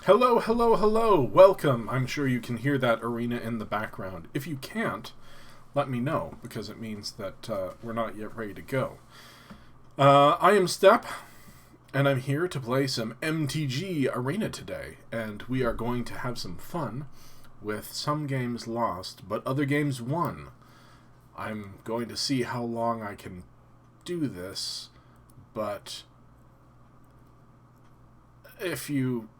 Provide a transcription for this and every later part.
Hello, hello, hello! Welcome! I'm sure you can hear that arena in the background. If you can't, let me know, because it means that we're not yet ready to go. I am Step, and I'm here to play some MTG Arena today, and we are going to have some fun with some games lost, but other games won. I'm going to see how long I can do this, but if you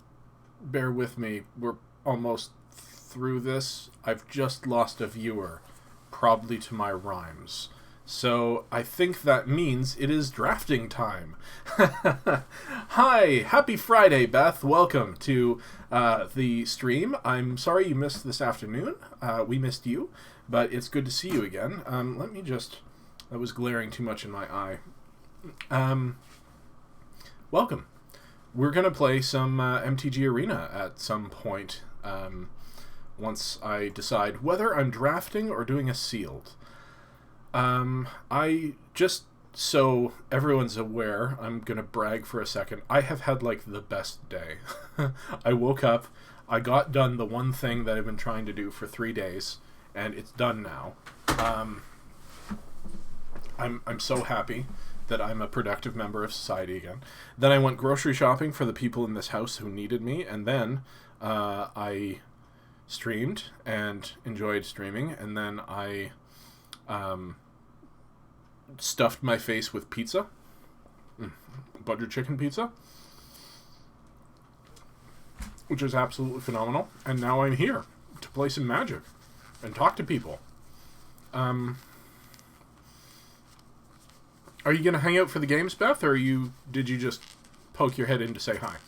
bear with me, we're almost through this. I've just lost a viewer, probably to my rhymes. So I think that means it is drafting time. Hi, happy Friday, Beth. Welcome to the stream. I'm sorry you missed this afternoon. We missed you, but it's good to see you again. Let me just... That was glaring too much in my eye. Welcome. We're going to play some MTG Arena at some point once I decide whether I'm drafting or doing a sealed. I just, so everyone's aware, I'm going to brag for a second. I have had like the best day. I woke up, I got done the one thing that I've been trying to do for 3 days, and it's done now. I'm so happy that I'm a productive member of society again. Then I went grocery shopping for the people in this house who needed me, and then I streamed and enjoyed streaming, and then I stuffed my face with pizza, butter chicken pizza, which is absolutely phenomenal, and now I'm here to play some Magic and talk to people. Are you going to hang out for the games, Beth, or did you just poke your head in to say hi?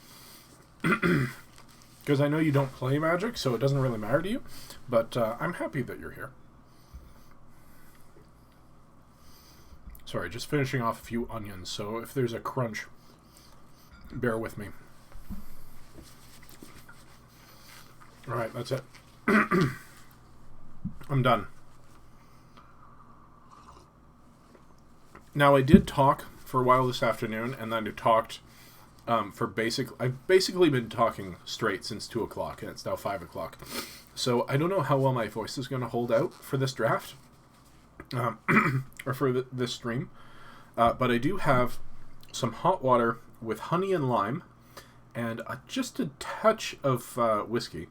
Because I know you don't play Magic, so it doesn't really matter to you, but I'm happy that you're here. Sorry, just finishing off a few onions, so if there's a crunch, bear with me. Alright, that's it. I'm done. Now, I did talk for a while this afternoon, and then I talked I've basically been talking straight since 2 o'clock, and it's now 5 o'clock. So I don't know how well my voice is going to hold out for this draft, or for this stream. But I do have some hot water with honey and lime, and just a touch of whiskey.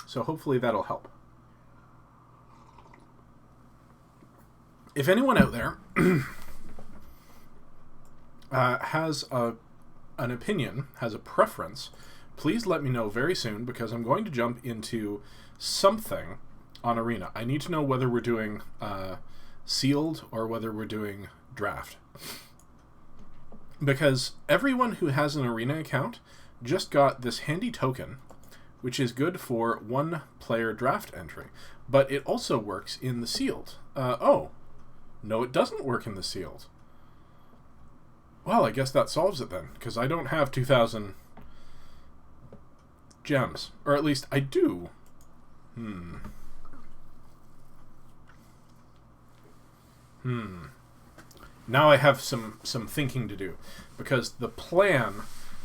So hopefully that'll help. If anyone out there has an opinion, has a preference, please let me know very soon, because I'm going to jump into something on Arena. I need to know whether we're doing sealed or whether we're doing draft. Because everyone who has an Arena account just got this handy token, which is good for one-player draft entry. But it also works in the sealed. Oh. No, it doesn't work in the sealed. Well, I guess that solves it then, because I don't have 2,000 gems. Or at least I do. Now I have some thinking to do, because the plan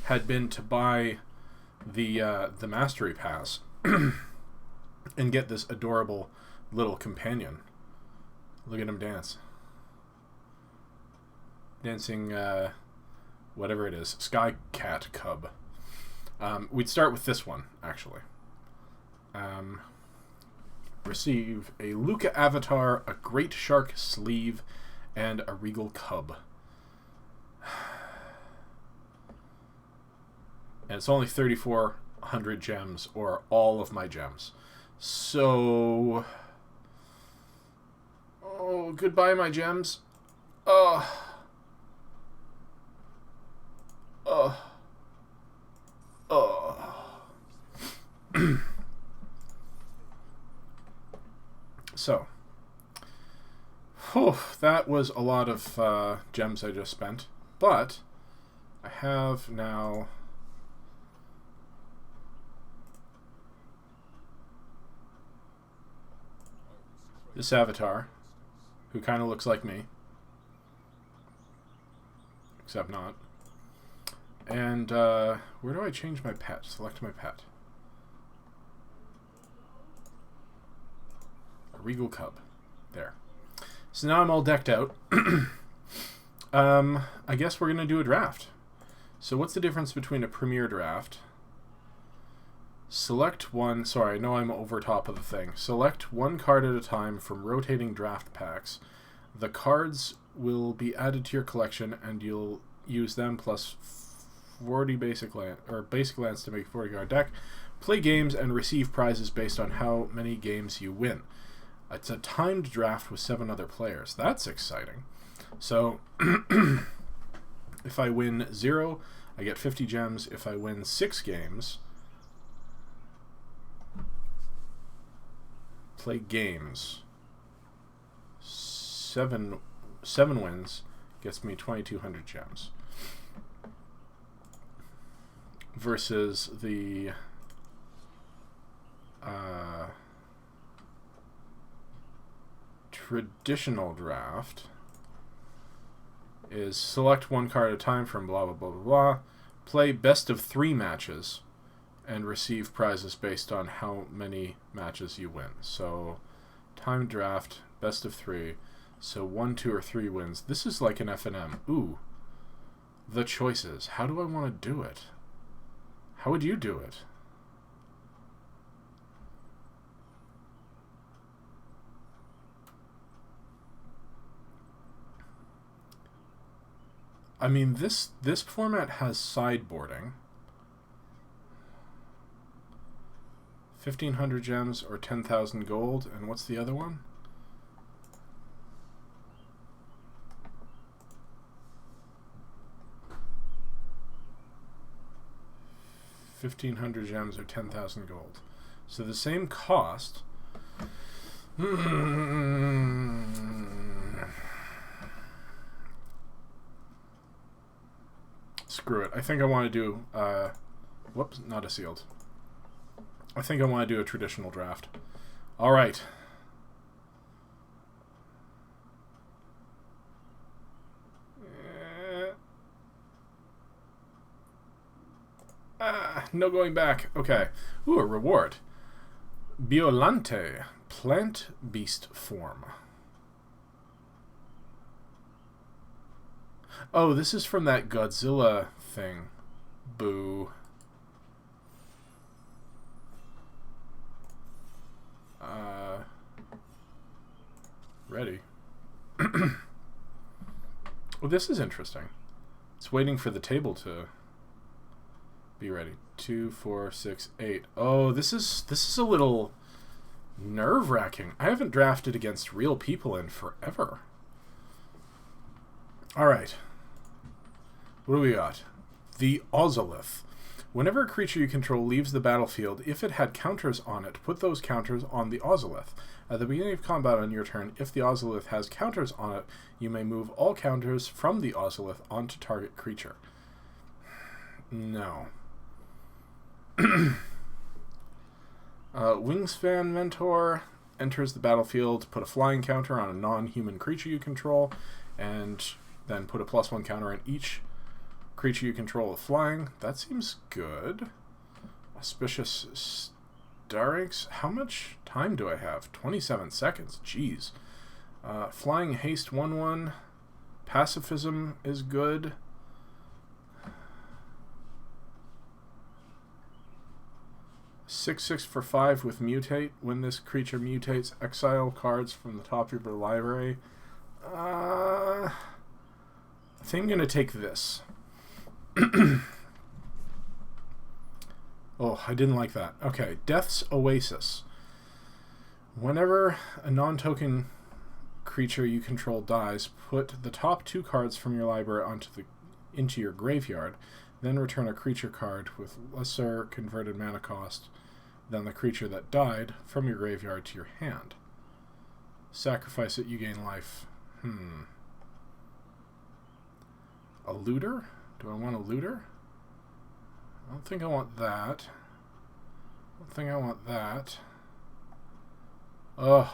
had been to buy the Mastery Pass and get this adorable little companion. Look at him dance. Dancing, whatever it is, Sky Cat Cub. We'd start with this one, actually. Receive a Luca Avatar, a Great Shark Sleeve, and a Regal Cub. And it's only 3,400 gems, or all of my gems. So... Oh, goodbye, my gems. So, that was a lot of gems I just spent, but I have now this avatar, who kind of looks like me. except not. And where do I change my pet? Select my pet. A regal cub. There. So now I'm all decked out. I guess we're going to do a draft. So what's the difference between a premier draft? Select one... Sorry, I know I'm over top of the thing. Select one card at a time from rotating draft packs. The cards will be added to your collection, and you'll use them plus 40 basic lands to make a 40-card deck. Play games and receive prizes based on how many games you win. It's a timed draft with 7 other players. That's exciting. So, if I win 0, I get 50 gems. If I win 6 games, play games. 7 wins gets me 2,200 gems. Versus the traditional draft is select one card at a time from blah blah blah blah blah, play best of 3 matches, and receive prizes based on how many matches you win. So, time draft, best of 3. So 1, 2, or 3 wins. This is like an FNM. Ooh. The choices. How do I want to do it? How would you do it? I mean, this format has sideboarding. 1,500 gems or 10,000 gold. And what's the other one? $1,500 gems or 10,000 gold. So the same cost. Screw it. I think I want to do... whoops, not a sealed. I think I want to do a traditional draft. Alright. No going back. Okay. Ooh, a reward. Biolante. Plant beast form. Oh, this is from that Godzilla thing. Boo. Ready. Oh, this is interesting. It's waiting for the table to be ready. 2, 4, 6, 8. Oh, this is a little nerve-wracking. I haven't drafted against real people in forever. Alright. What do we got? The Ozolith. Whenever a creature you control leaves the battlefield, if it had counters on it, put those counters on the Ozolith. At the beginning of combat on your turn, if the Ozolith has counters on it, you may move all counters from the Ozolith onto target creature. No. Wingspan Mentor enters the battlefield, put a flying counter on a non-human creature you control, and then put a +1 counter on each creature you control with flying. That seems good. Auspicious Starix. How much time do I have? 27 seconds. Jeez. Flying Haste 1/1. Pacifism is good. Six for 5 with Mutate. When this creature mutates, exile cards from the top of your library. I think I'm going to take this. Oh, I didn't like that. Okay, Death's Oasis. Whenever a non-token creature you control dies, put the top 2 cards from your library into your graveyard, then return a creature card with lesser converted mana cost than the creature that died from your graveyard to your hand. Sacrifice it, you gain life. A looter? Do I want a looter? I don't think I want that. I don't think I want that. Ugh.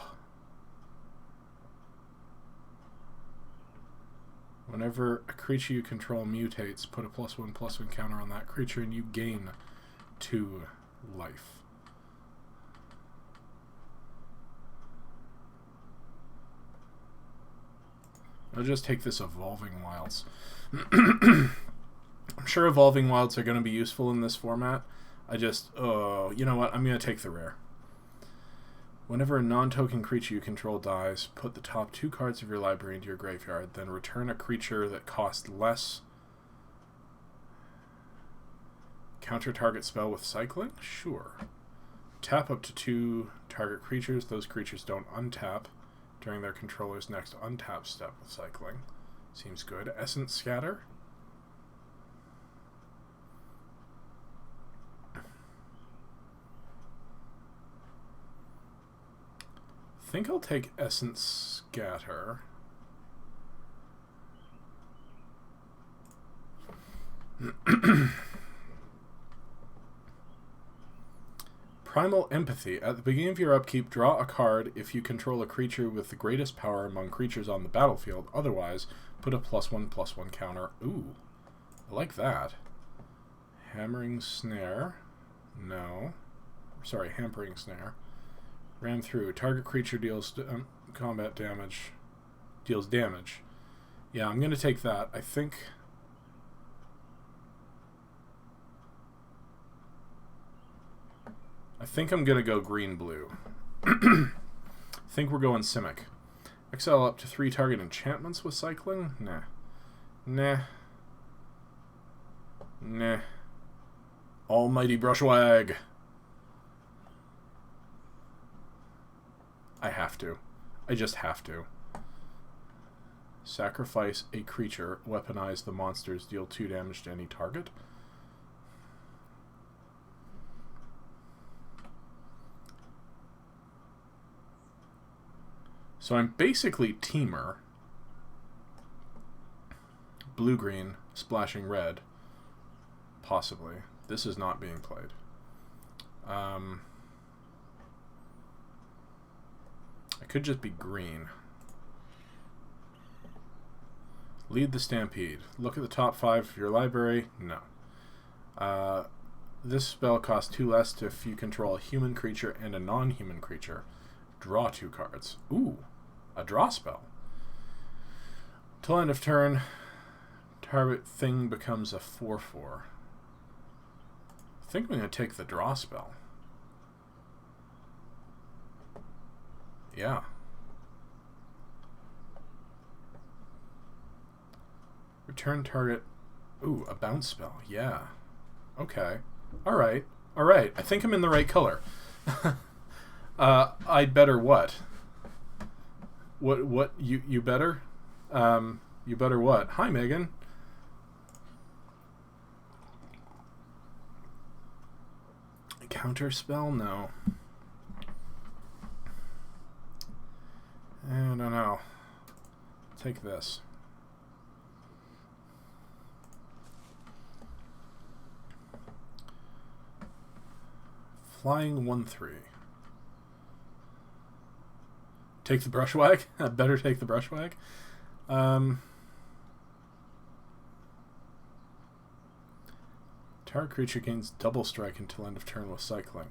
Whenever a creature you control mutates, put a +1/+1 counter on that creature and you gain 2 life. I'll just take this Evolving Wilds. I'm sure Evolving Wilds are going to be useful in this format. I just, you know what? I'm going to take the rare. Whenever a non-token creature you control dies, put the top 2 cards of your library into your graveyard, then return a creature that costs less. Counter target spell with cycling? Sure. Tap up to 2 target creatures. Those creatures don't untap during their controller's next untap step with cycling. Seems good. Essence Scatter? I think I'll take Essence Scatter. Primal Empathy. At the beginning of your upkeep, draw a card if you control a creature with the greatest power among creatures on the battlefield. Otherwise, put a +1/+1 counter. Ooh, I like that. Hammering Snare. No. Sorry, Hampering Snare. Ran through. Target creature deals combat damage. Deals damage. Yeah, I'm going to take that. I think I'm going to go green-blue. I think we're going Simic. Exile up to 3 target enchantments with cycling? Nah. Nah. Nah. Almighty Brushwag. I have to. I just have to. Sacrifice a creature. Weaponize the monsters. Deal 2 damage to any target. So I'm basically Teamer. Blue-green, splashing red. Possibly. This is not being played. I could just be green. Lead the Stampede. Look at the top 5 of your library. No. This spell costs 2 less if you control a human creature and a non-human creature. Draw 2 cards. Ooh, a draw spell. Till end of turn, target thing becomes a 4/4. I think I'm going to take the draw spell. Yeah. Return target. Ooh, a bounce spell. Yeah. Okay. Alright. Alright. I think I'm in the right color. I'd better what? What? You better? You better what? Hi, Megan. Counter spell? No. I don't know. Take this. Flying 1/3. Take the Brushwag? I better take the Brushwag. Target creature gains double strike until end of turn with cycling.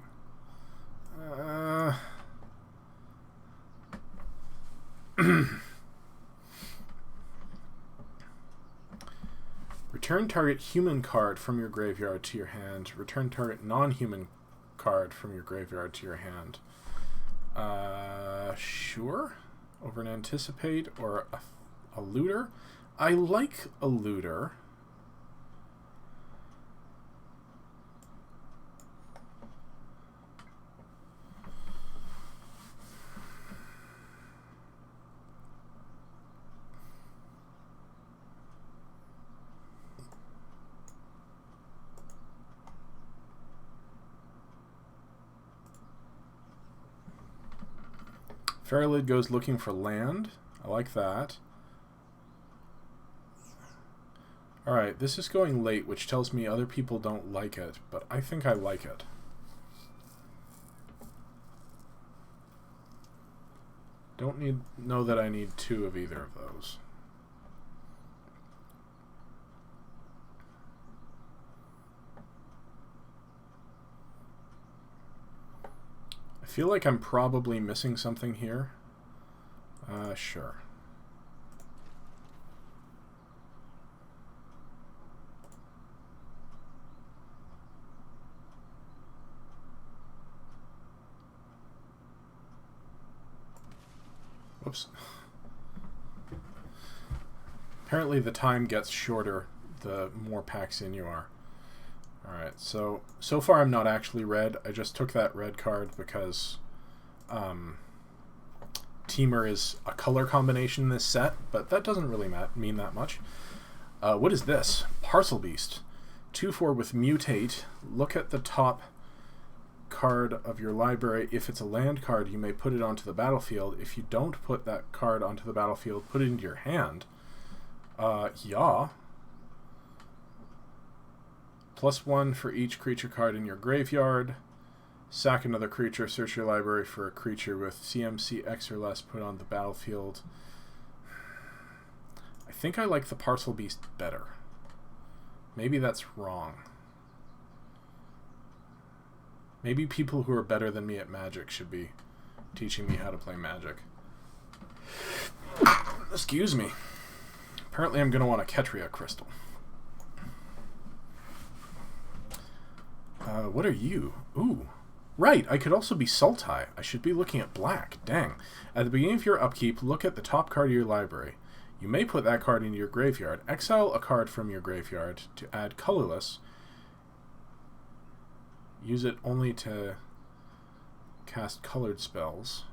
Return target human card from your graveyard to your hand. Return target non-human card from your graveyard to your hand. Sure. Over an Anticipate or a Looter. I like a Looter. Fairlid goes looking for land. I like that. Alright, this is going late, which tells me other people don't like it, but I think I like it. Don't know that I need 2 of either of those. feel like I'm probably missing something here. Sure. Whoops. Apparently the time gets shorter the more packs in you are. Alright, so far I'm not actually red. I just took that red card because Teamer is a color combination in this set, but that doesn't really mean that much. What is this? Parcel Beast. 2/4 with Mutate. Look at the top card of your library. If it's a land card, you may put it onto the battlefield. If you don't put that card onto the battlefield, put it into your hand. Yeah. +1 for each creature card in your graveyard. Sack another creature, search your library for a creature with CMC X or less, put on the battlefield. I think I like the Parcel Beast better. Maybe that's wrong. Maybe people who are better than me at Magic should be teaching me how to play Magic. Excuse me. Apparently I'm going to want a Ketria Crystal. What are you? Ooh. Right, I could also be Sultai. I should be looking at black. Dang. At the beginning of your upkeep, look at the top card of your library. You may put that card into your graveyard. Exile a card from your graveyard to add colorless. Use it only to cast colored spells.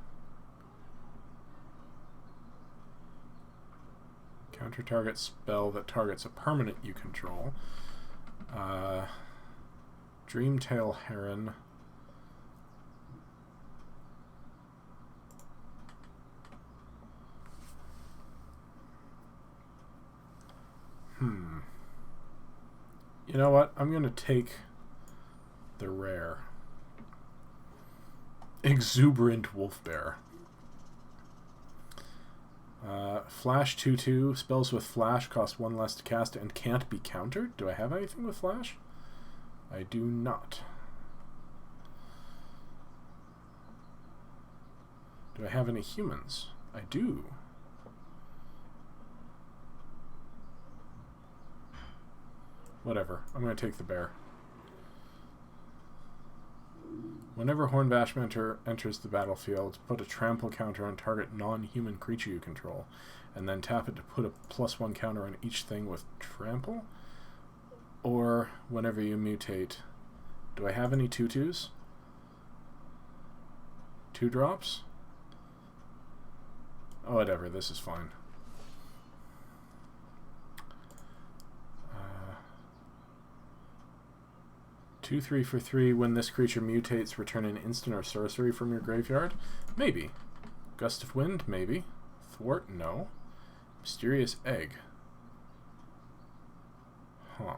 Counter target spell that targets a permanent you control. Dreamtail Heron. You know what? I'm going to take the rare. Exuberant Wolf Bear. Flash 2/2. Spells with Flash cost 1 less to cast and can't be countered. Do I have anything with Flash? I do not. Do I have any humans? I do. Whatever. I'm going to take the bear. Whenever Hornbash enters the battlefield, put a trample counter on target non-human creature you control, and then tap it to put a +1 counter on each thing with trample. Or whenever you mutate. Do I have any 2/2s? 2-drops? Oh, whatever. This is fine. 2/3 for 3. When this creature mutates, return an instant or sorcery from your graveyard? Maybe. Gust of Wind? Maybe. Thwart? No. Mysterious Egg. Huh.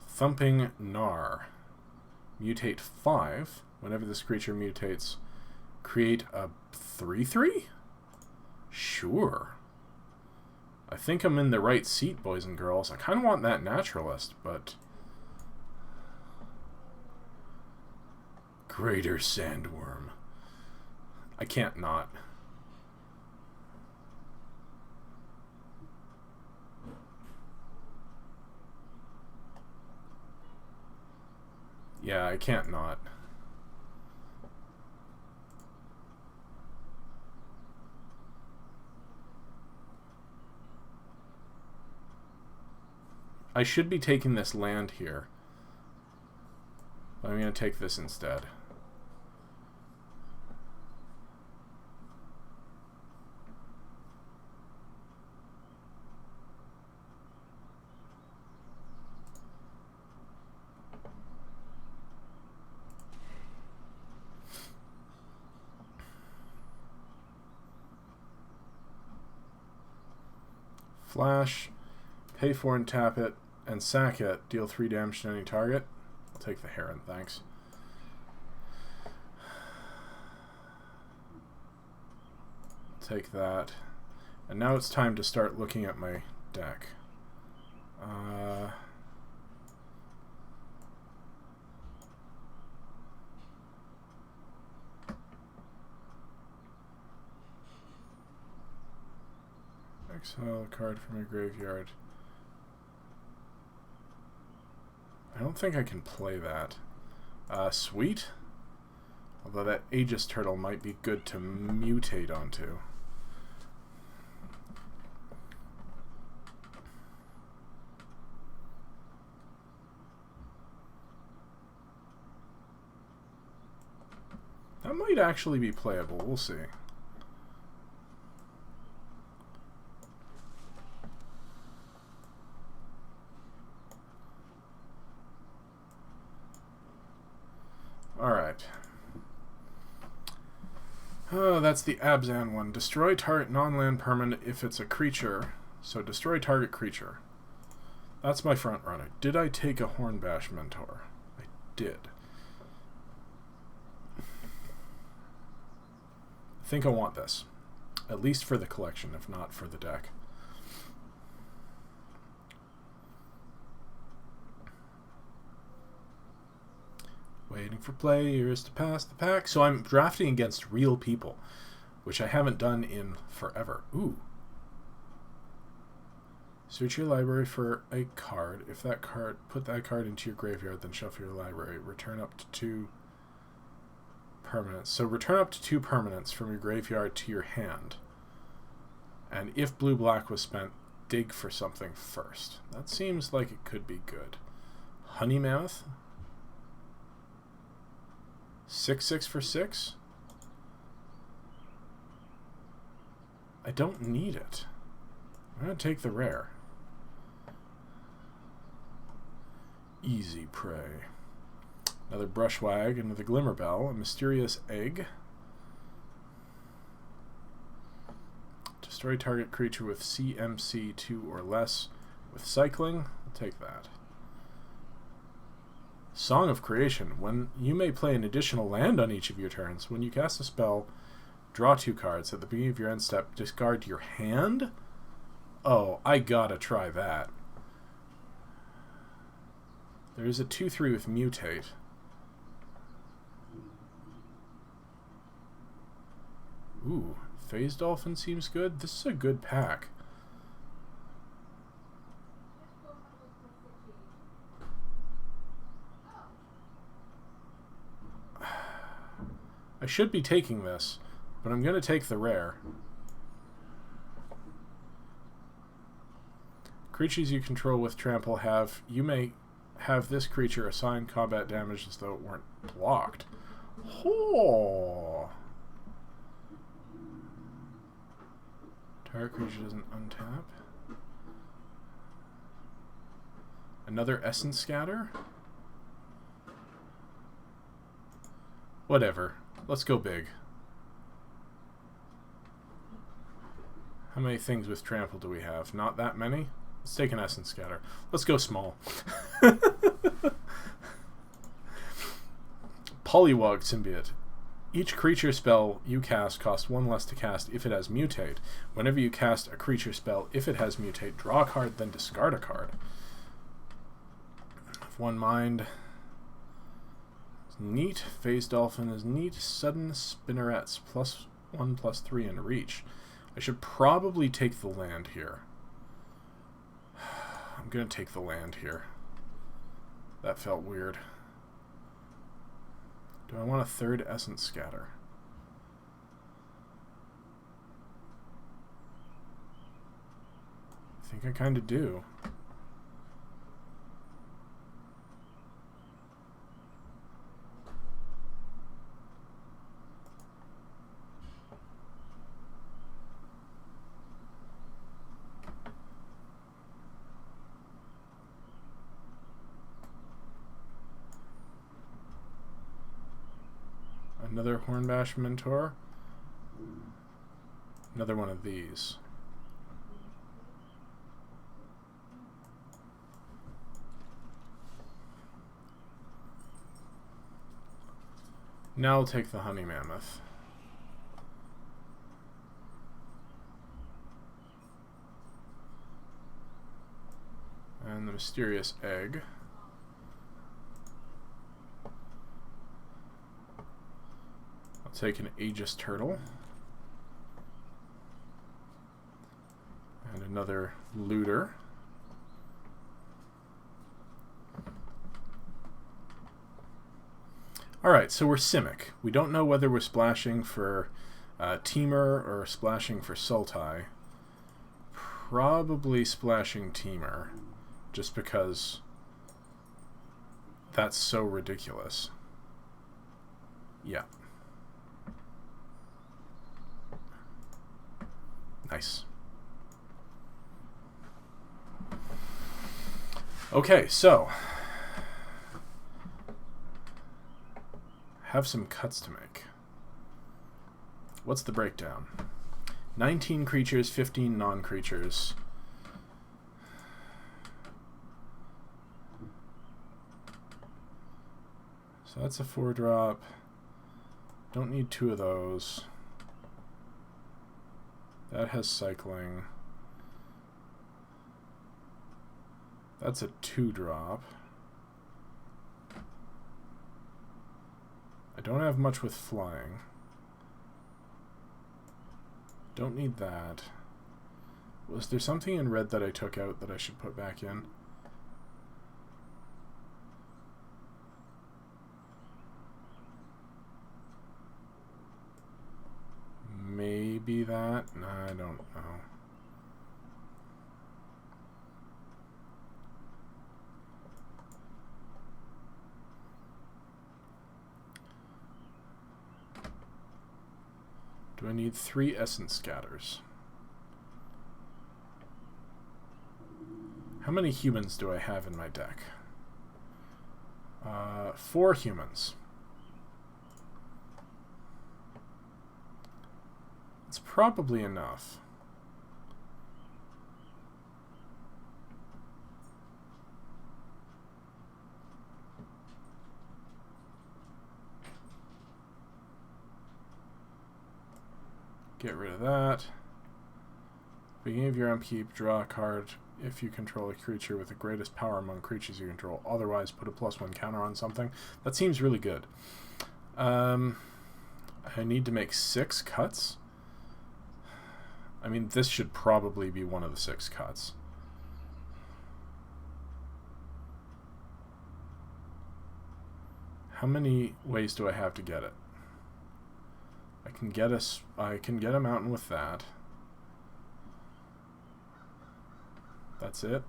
Thumping Gnar. Mutate 5. Whenever this creature mutates, create a 3/3? Sure. I think I'm in the right seat, boys and girls. I kind of want that Naturalist, but... Greater Sandworm. I can't not. Yeah, I can't not. I should be taking this land here. But I'm going to take this instead. Flash, pay for and tap it, and sack it. Deal 3 damage to any target. I'll take the Heron, thanks. Take that. And now it's time to start looking at my deck. Exile a card from your graveyard. I don't think I can play that. Sweet. Although that Aegis Turtle might be good to mutate onto. That might actually be playable. We'll see. Alright. Oh, that's the Abzan one. Destroy target non-land permanent if it's a creature. So destroy target creature. That's my front runner. Did I take a Hornbash Mentor? I did. I think I want this. At least for the collection, if not for the deck. Waiting for players to pass the pack. So I'm drafting against real people, which I haven't done in forever. Ooh. Search your library for a card. If that card, put that card into your graveyard, then shuffle your library. Return up to 2 permanents. So return up to 2 permanents from your graveyard to your hand. And if blue-black was spent, dig for something first. That seems like it could be good. Honey Mammoth. 6/6 for 6? I don't need it. I'm going to take the rare. Easy Prey. Another Brushwag, another Glimmerbell, a Mysterious Egg. Destroy target creature with CMC 2 or less with cycling. I'll take that. Song of Creation. When you may play an additional land on each of your turns. When you cast a spell, draw 2 cards. At the beginning of your end step, discard your hand? Oh, I gotta try that. There is a 2/3 with Mutate. Ooh, Phase Dolphin seems good. This is a good pack. I should be taking this, but I'm going to take the rare. Creatures you control with trample have... You may have this creature assign combat damage as though it weren't blocked. Oh. Target creature doesn't untap. Another Essence Scatter? Whatever. Let's go big. How many things with trample do we have? Not that many? Let's take an Essence Scatter. Let's go small. Polywog Symbiote. Each creature spell you cast costs 1 less to cast if it has Mutate. Whenever you cast a creature spell, if it has Mutate, draw a card, then discard a card. Have 1 mind. Neat. Phase Dolphin is neat. Sudden Spinnerets. +1/+3 and reach. I should probably take the land here. I'm going to take the land here. That felt weird. Do I want a 3rd Essence Scatter? I think I kind of do. Another Hornbash Mentor. Another one of these. Now I'll take the Honey Mammoth. And the Mysterious Egg. I'll take an Aegis Turtle. another looter. Alright, so we're Simic. We don't know whether we're splashing for Teamer or splashing for Sultai. Probably splashing Teamer, just because that's so ridiculous. Yeah. Nice. Okay, so have some cuts to make. What's the breakdown? 19 creatures, 15 non-creatures. So that's a 4-drop. Don't need 2 of those. That has cycling. That's a 2-drop. I don't have much with flying. Don't need that. Was there something in red that I took out that I should put back in? Maybe that? No, I don't know. Do I need 3 essence scatters? How many humans do I have in my deck? 4 humans. It's probably enough. Get rid of that. Beginning of your upkeep, draw a card if you control a creature with the greatest power among creatures you control. Otherwise, put a +1 counter on something. That seems really good. I need to make 6 cuts. I mean, this should probably be one of the 6 cuts. How many ways do I have to get it? I can get a mountain with that. That's it.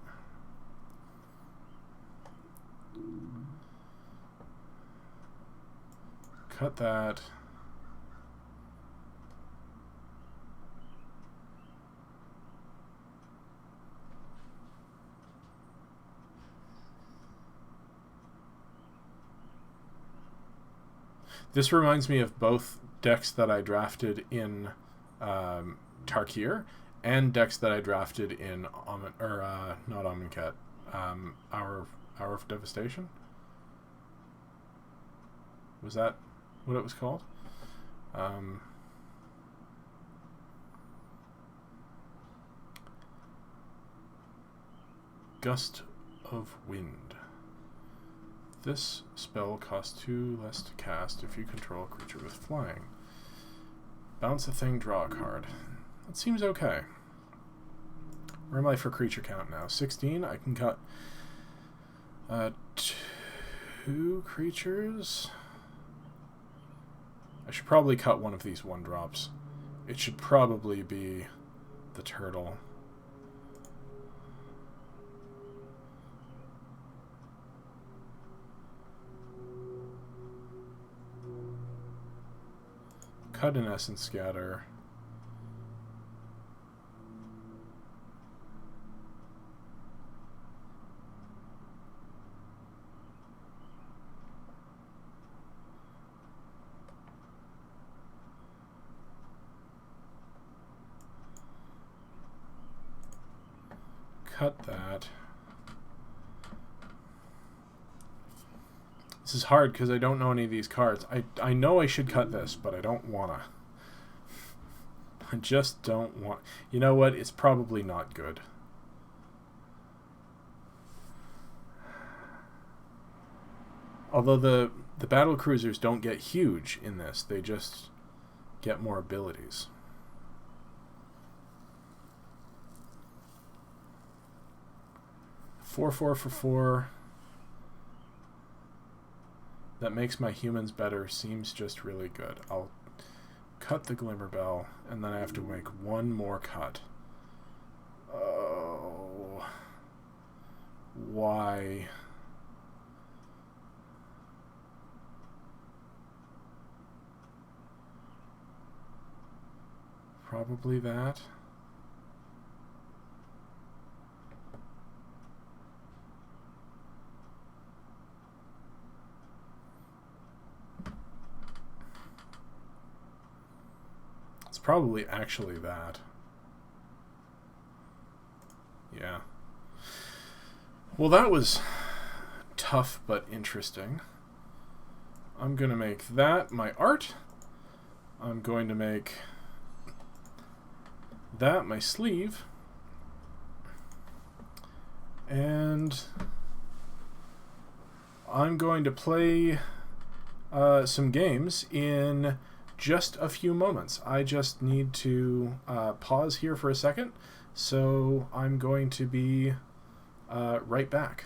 Cut that. This reminds me of both decks that I drafted in Tarkir and decks that I drafted in not Amonkhet, Hour of Devastation. Was that what it was called? Gust of Wind. This spell costs 2 less to cast if you control a creature with flying. Bounce a thing, draw a card. That seems okay. Where am I for creature count now? 16? I can cut 2 creatures. I should probably cut one of these 1-drops. It should probably be the turtle. Cut an essence scatter. Cut that. This is hard because I don't know any of these cards. I know I should cut this, but I don't wanna. I just don't want... You know what? It's probably not good. Although the battle cruisers don't get huge in this. They just get more abilities. 4/4 for 4. That makes my humans better. Seems just really good. I'll cut the Glimmer Bell, and then I have to make one more cut. Oh. Why? Probably that. It's probably actually that. Yeah. Well, that was tough but interesting. I'm going to make that my art. I'm going to make that my sleeve. And I'm going to play some games in just a few moments. I just need to pause here for a second, so I'm going to be right back.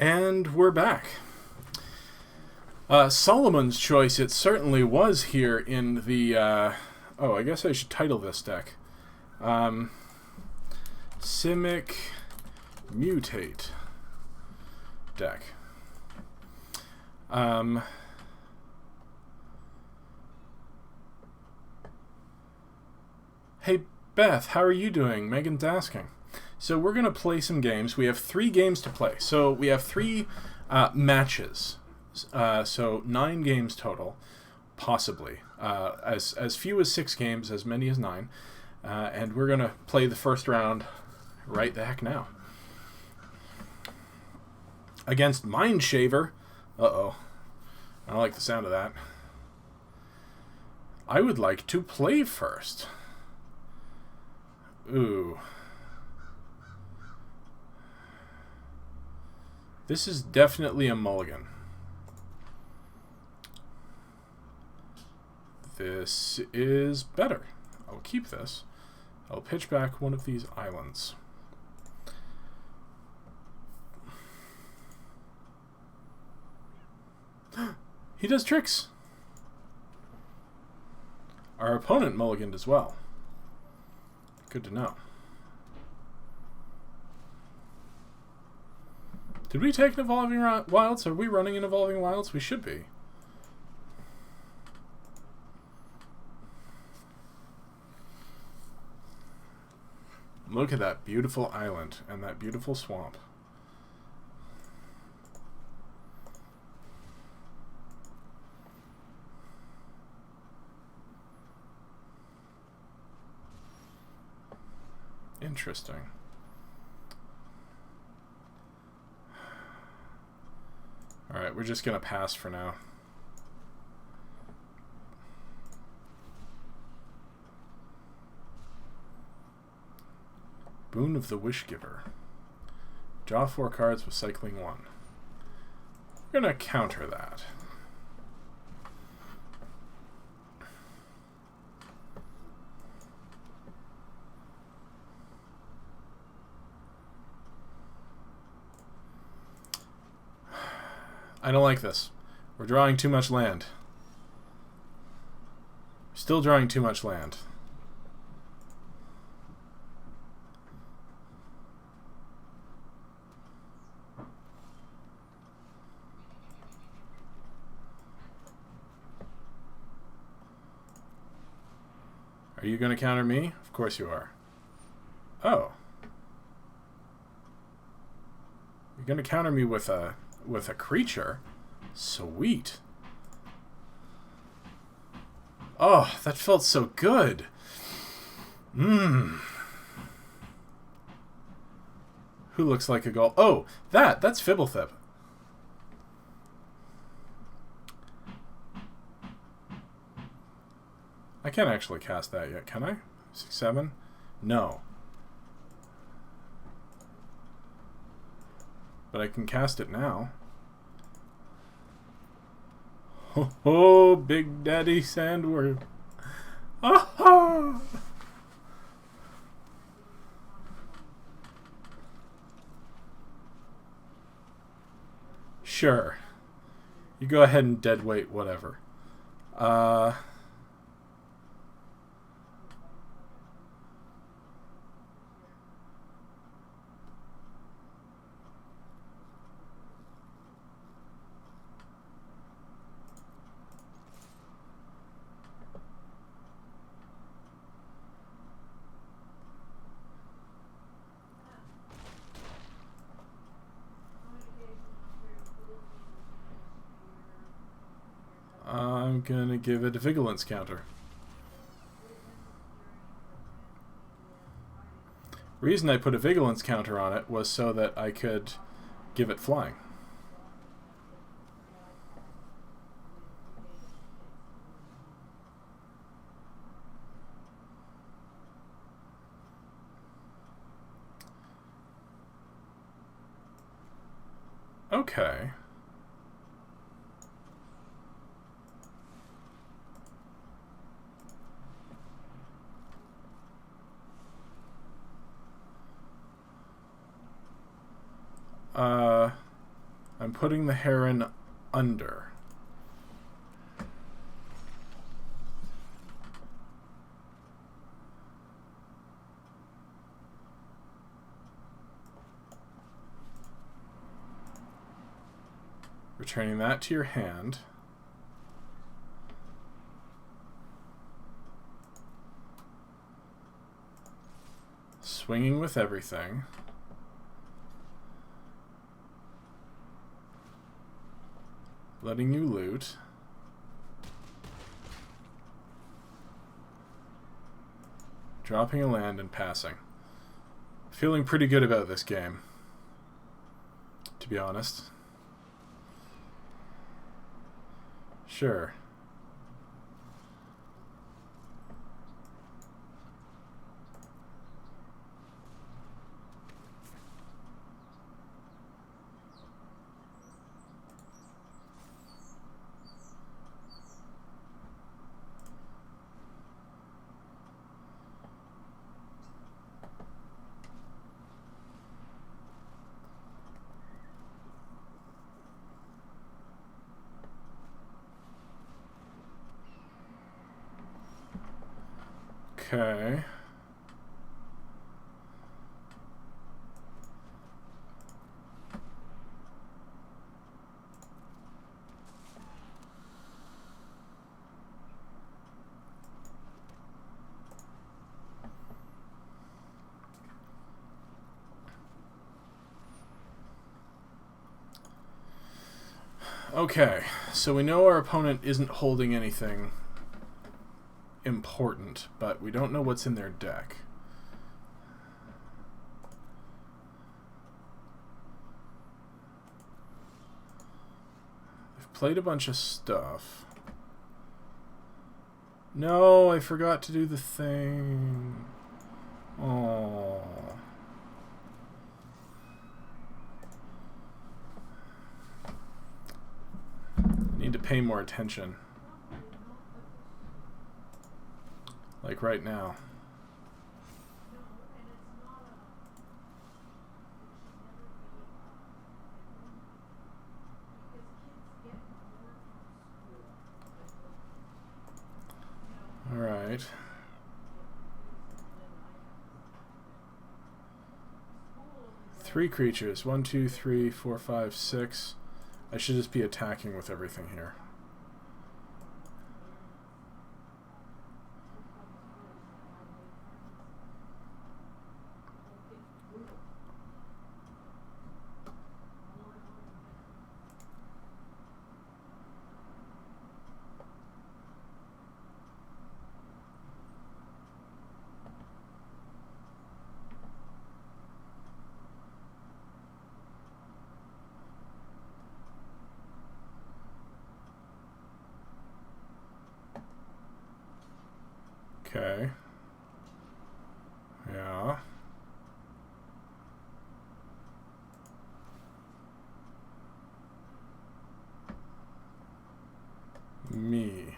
And we're back. Solomon's Choice, it certainly was here in the... oh, I guess I should title this deck. Simic Mutate deck. Hey Beth, how are you doing? Megan's asking. So we're going to play some games. We have 3 games to play. So we have 3 matches. So 9 games total, possibly. As few as 6 games, as many as 9. And we're going to play the first round right the heck now. Against Mindshaver. Uh-oh. I don't like the sound of that. I would like to play first. Ooh. This is definitely a mulligan. This is better. I'll keep this. I'll pitch back one of these islands. He does tricks. Our opponent mulliganed as well. Good to know. Did we take an Evolving Wilds? Are we running an Evolving Wilds? We should be. Look at that beautiful island and that beautiful swamp. Interesting. Alright, we're just going to pass for now. Boon of the Wishgiver. Draw 4 cards with cycling 1. We're going to counter that. I don't like this. We're drawing too much land. Still drawing too much land. Are you going to counter me? Of course you are. Oh. You're going to counter me with a creature? Sweet. Oh, that felt so good. Mmm. Who looks like a goal? Oh, that's Fibblethip. I can't actually cast that yet, can I? 6/7? No. But I can cast it now. Ho ho, Big Daddy Sandworm. Ah-ha! Sure. You go ahead and deadweight whatever. I'm gonna give it a Vigilance counter. Reason I put a Vigilance counter on it was so that I could give it flying. Okay. I'm putting the heron under. Returning that to your hand. Swinging with everything. Letting you loot. Dropping a land and passing. Feeling pretty good about this game, to be honest. Sure. Okay. Okay, so we know our opponent isn't holding anything important, but we don't know what's in their deck. They've played a bunch of stuff. No, I forgot to do the thing. Oh. Need to pay more attention. Like right now. All right. Three creatures. 1, 2, 3, 4, 5, 6. I should just be attacking with everything here. Okay. Yeah. Me.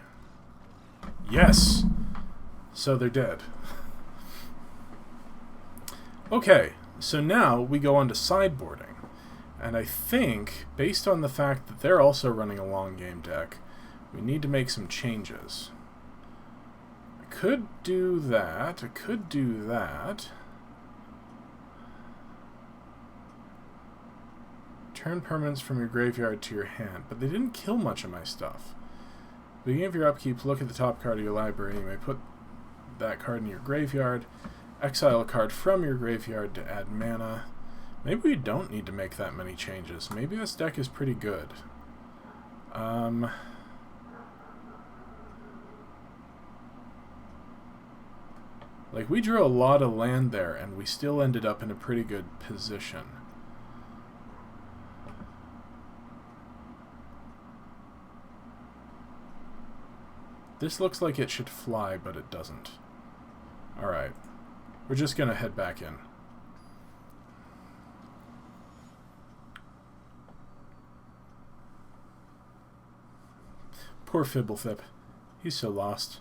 Yes! So they're dead. Okay, so now we go on to sideboarding. And I think, based on the fact that they're also running a long game deck, we need to make some changes. I could do that. I could do that. Turn permanents from your graveyard to your hand. But they didn't kill much of my stuff. Beginning of your upkeep, look at the top card of your library. You may put that card in your graveyard. Exile a card from your graveyard to add mana. Maybe we don't need to make that many changes. Maybe this deck is pretty good. Like, we drew a lot of land there, and we still ended up in a pretty good position. This looks like it should fly, but it doesn't. Alright. We're just gonna head back in. Poor Fibblethip. He's so lost.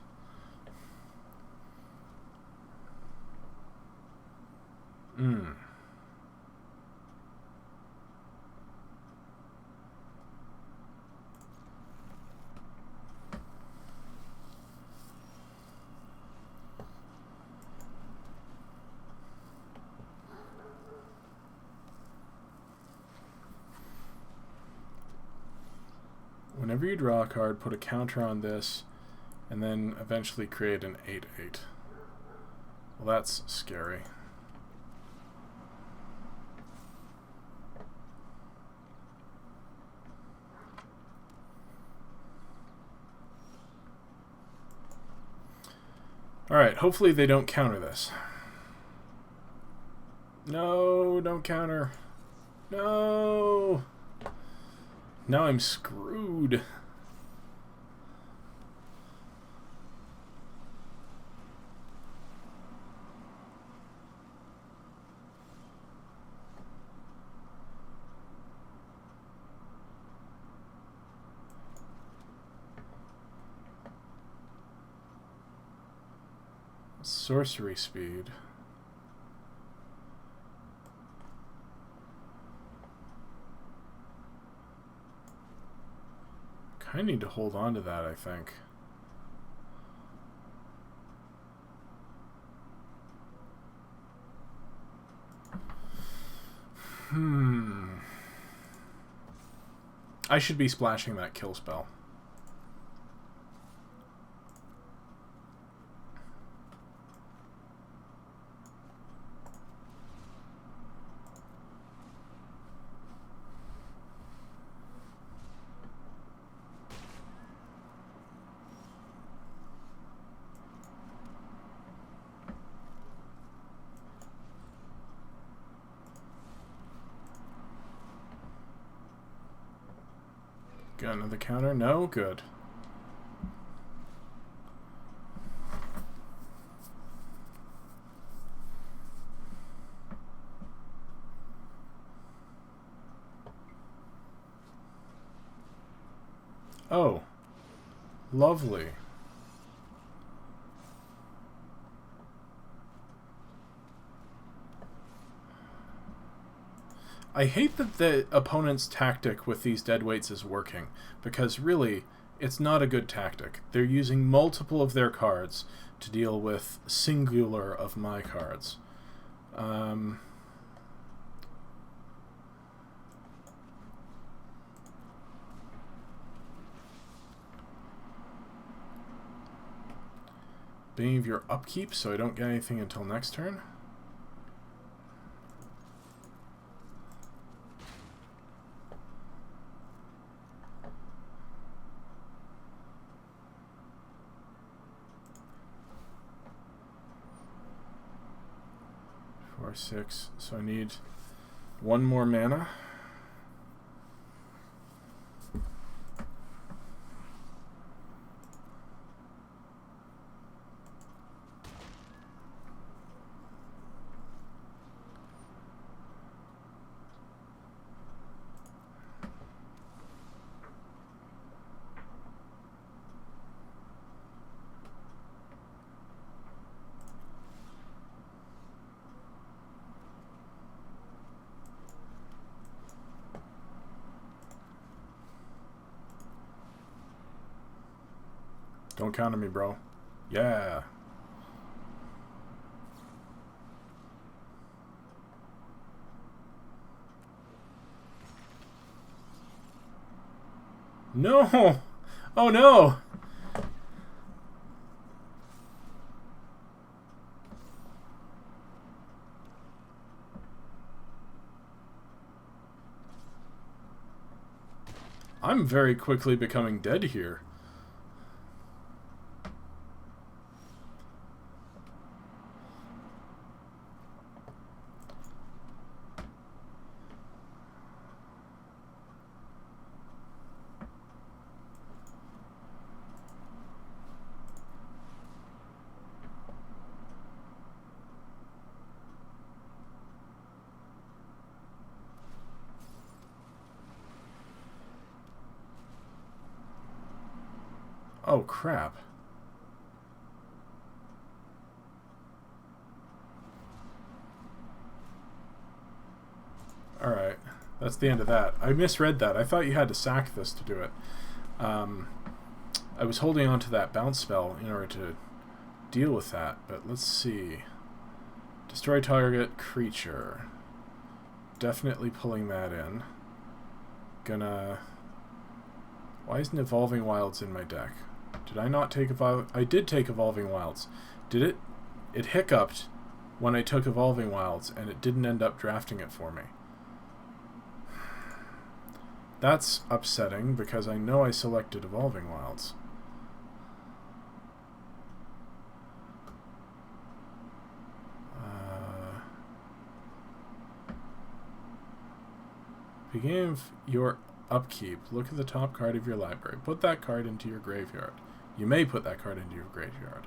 whenever you draw a card, put a counter on this, and then eventually create an 8/8. Well, that's scary. Alright, hopefully they don't counter this. No, don't counter. No! Now I'm screwed. Sorcery speed. I need to hold on to that, I think. I should be splashing that kill spell. Got another counter? No? Good. Oh. Lovely. I hate that the opponent's tactic with these deadweights is working, because really, it's not a good tactic. They're using multiple of their cards to deal with singular of my cards. Behavior upkeep, so I don't get anything until next turn. Four, 6, so I need one more mana. Don't counter me, bro. Yeah. No! Oh no! I'm very quickly becoming dead here. Oh, crap. Alright, that's the end of that. I misread that. I thought you had to sack this to do it. I was holding on to that bounce spell in order to deal with that, but let's see. Destroy target creature. Definitely pulling that in. Gonna Why isn't Evolving Wilds in my deck? Did I not take I did take Evolving Wilds. Did it? It hiccuped when I took Evolving Wilds, and it didn't end up drafting it for me. That's upsetting, because I know I selected Evolving Wilds. Beginning of your upkeep, look at the top card of your library. Put that card into your graveyard. You may put that card into your graveyard.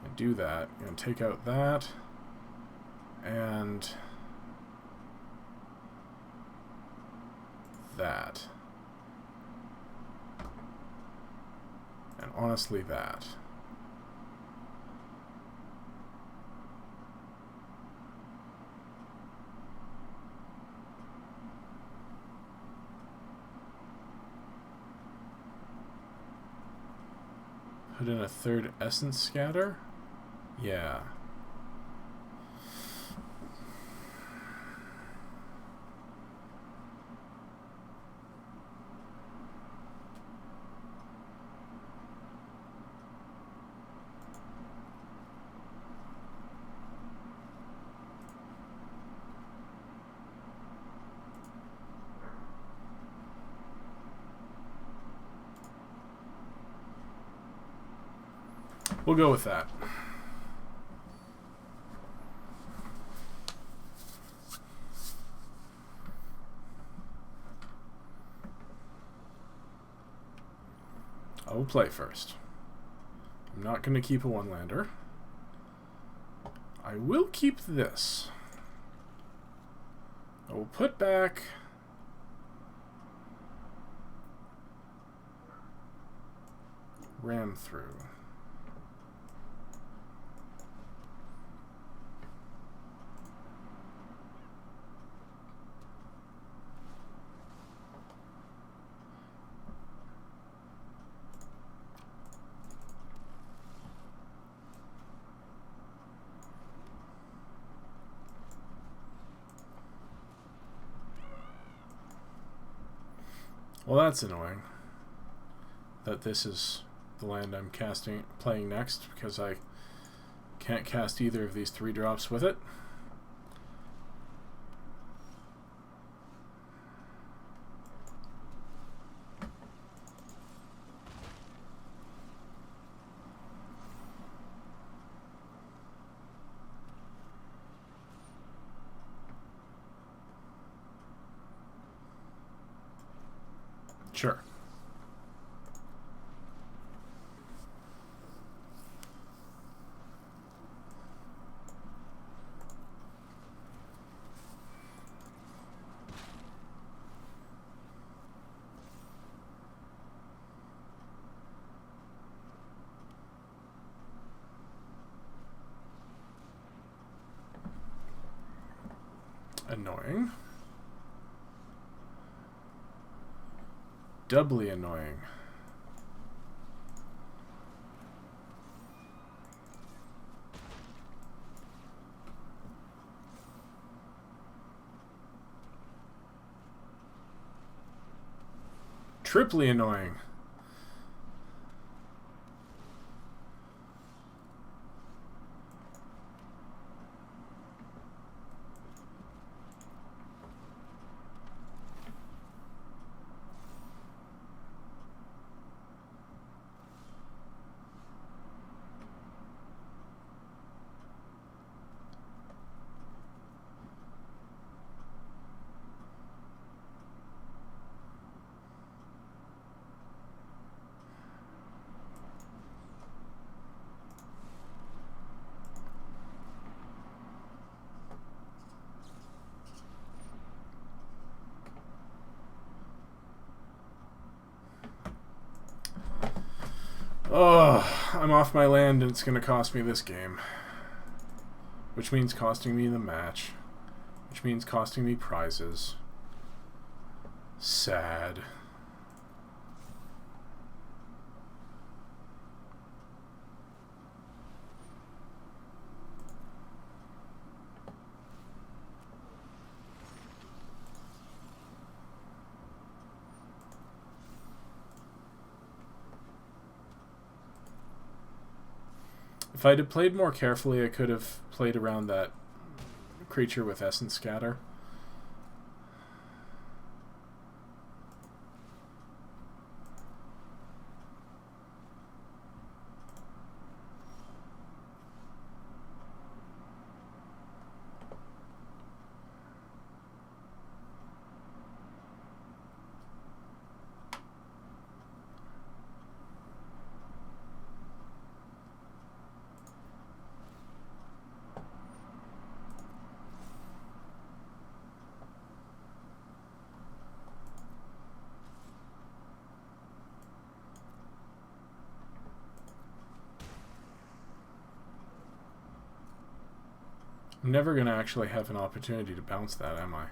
And do that. And take out that. And that. And honestly, that. Put in a third Essence Scatter? Yeah. We'll go with that. I will play first. I'm not going to keep a one-lander. I will keep this. I will put back Ram Through. Well, that's annoying. That this is the land I'm playing next, because I can't cast either of these 3-drops with it. Sure. Annoying. Doubly annoying. Triply annoying. Oh, I'm off my land and it's going to cost me this game. Which means costing me the match. Which means costing me prizes. Sad. If I'd have played more carefully, I could have played around that creature with Essence Scatter. I'm never going to actually have an opportunity to bounce that, am I?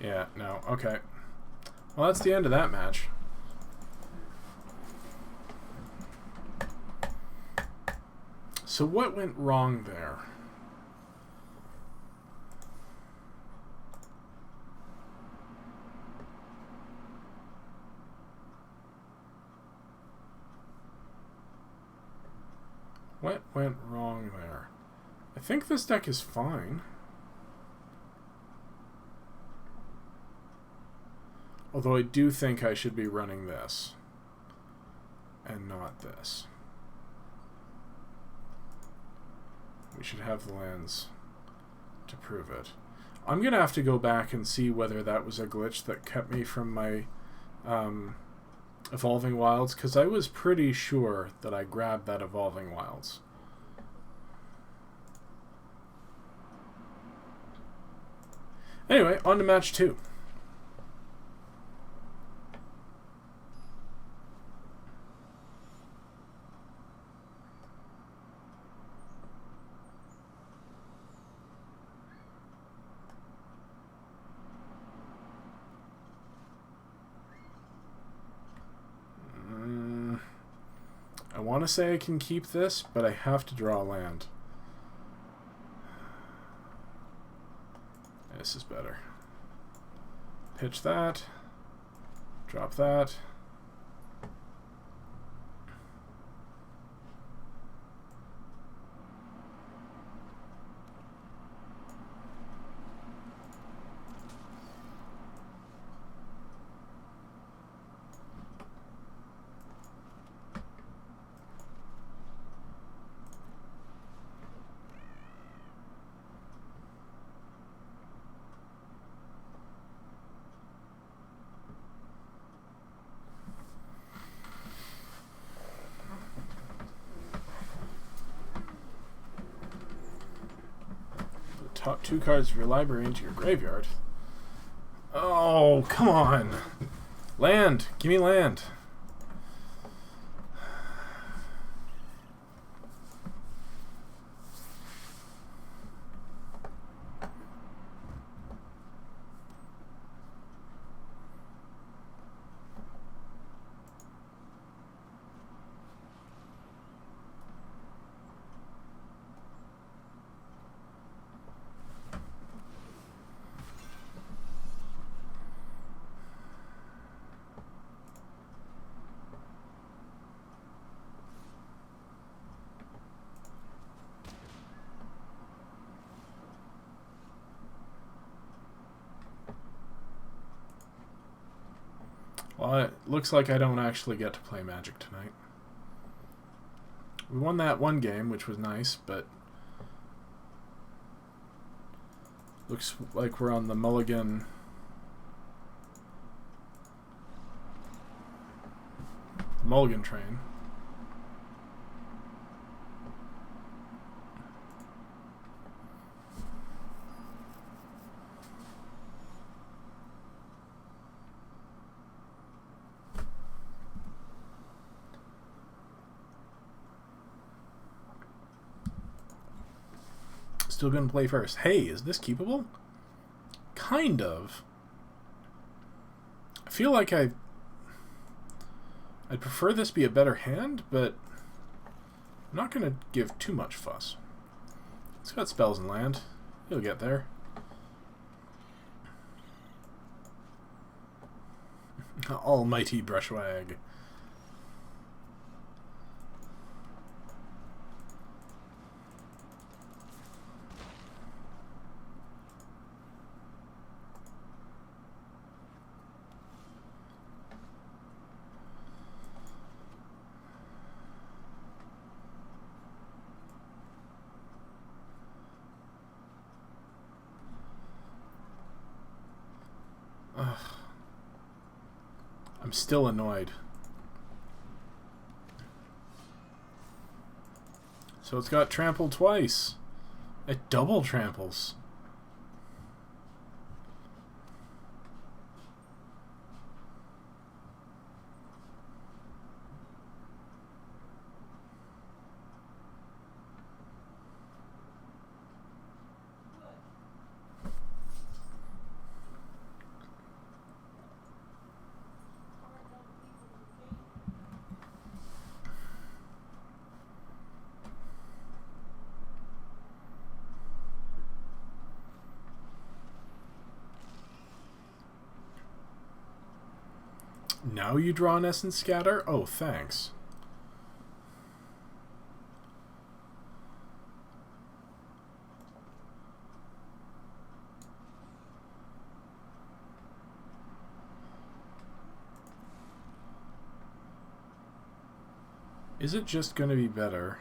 Yeah, no, okay. Well, that's the end of that match. So what went wrong there? What went wrong there? I think this deck is fine. Although I do think I should be running this. And not this. We should have the lands to prove it. I'm going to have to go back and see whether that was a glitch that kept me from my Evolving Wilds, because I was pretty sure that I grabbed that Evolving Wilds. Anyway, on to match 2. I want to say I can keep this, but I have to draw a land. This is better. Pitch that. Drop that. Top 2 cards of your library into your graveyard. Oh, come on. Land. Give me land. Well, it looks like I don't actually get to play Magic tonight. We won that one game, which was nice, but looks like we're on the mulligan. The mulligan train. Still gonna play first. Hey, is this keepable? Kind of. I feel like I'd prefer this be a better hand, but I'm not gonna give too much fuss. It's got spells and land. You'll get there. Almighty Brushwag. Ugh. I'm still annoyed. So it's got trample twice. It double tramples. Now you draw an Essence Scatter? Oh, thanks. Is it just going to be better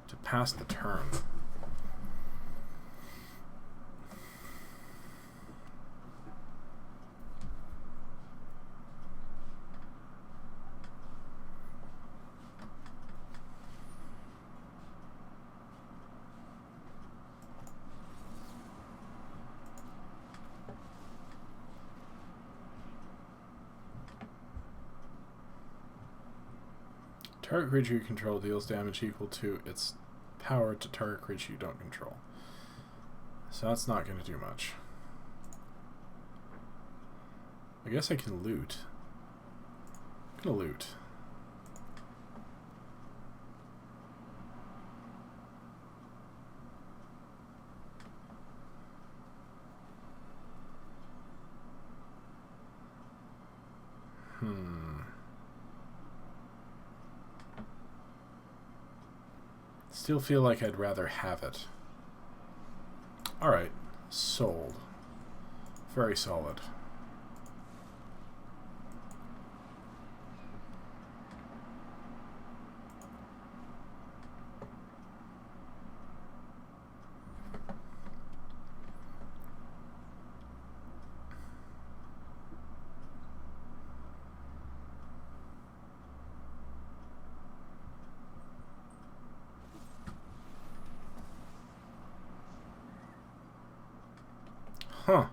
to pass the turn? Target creature you control deals damage equal to its power to target creature you don't control. So that's not going to do much. I guess I can loot. I'm going to loot. Still feel like I'd rather have it. Alright. Sold. Very solid. Huh.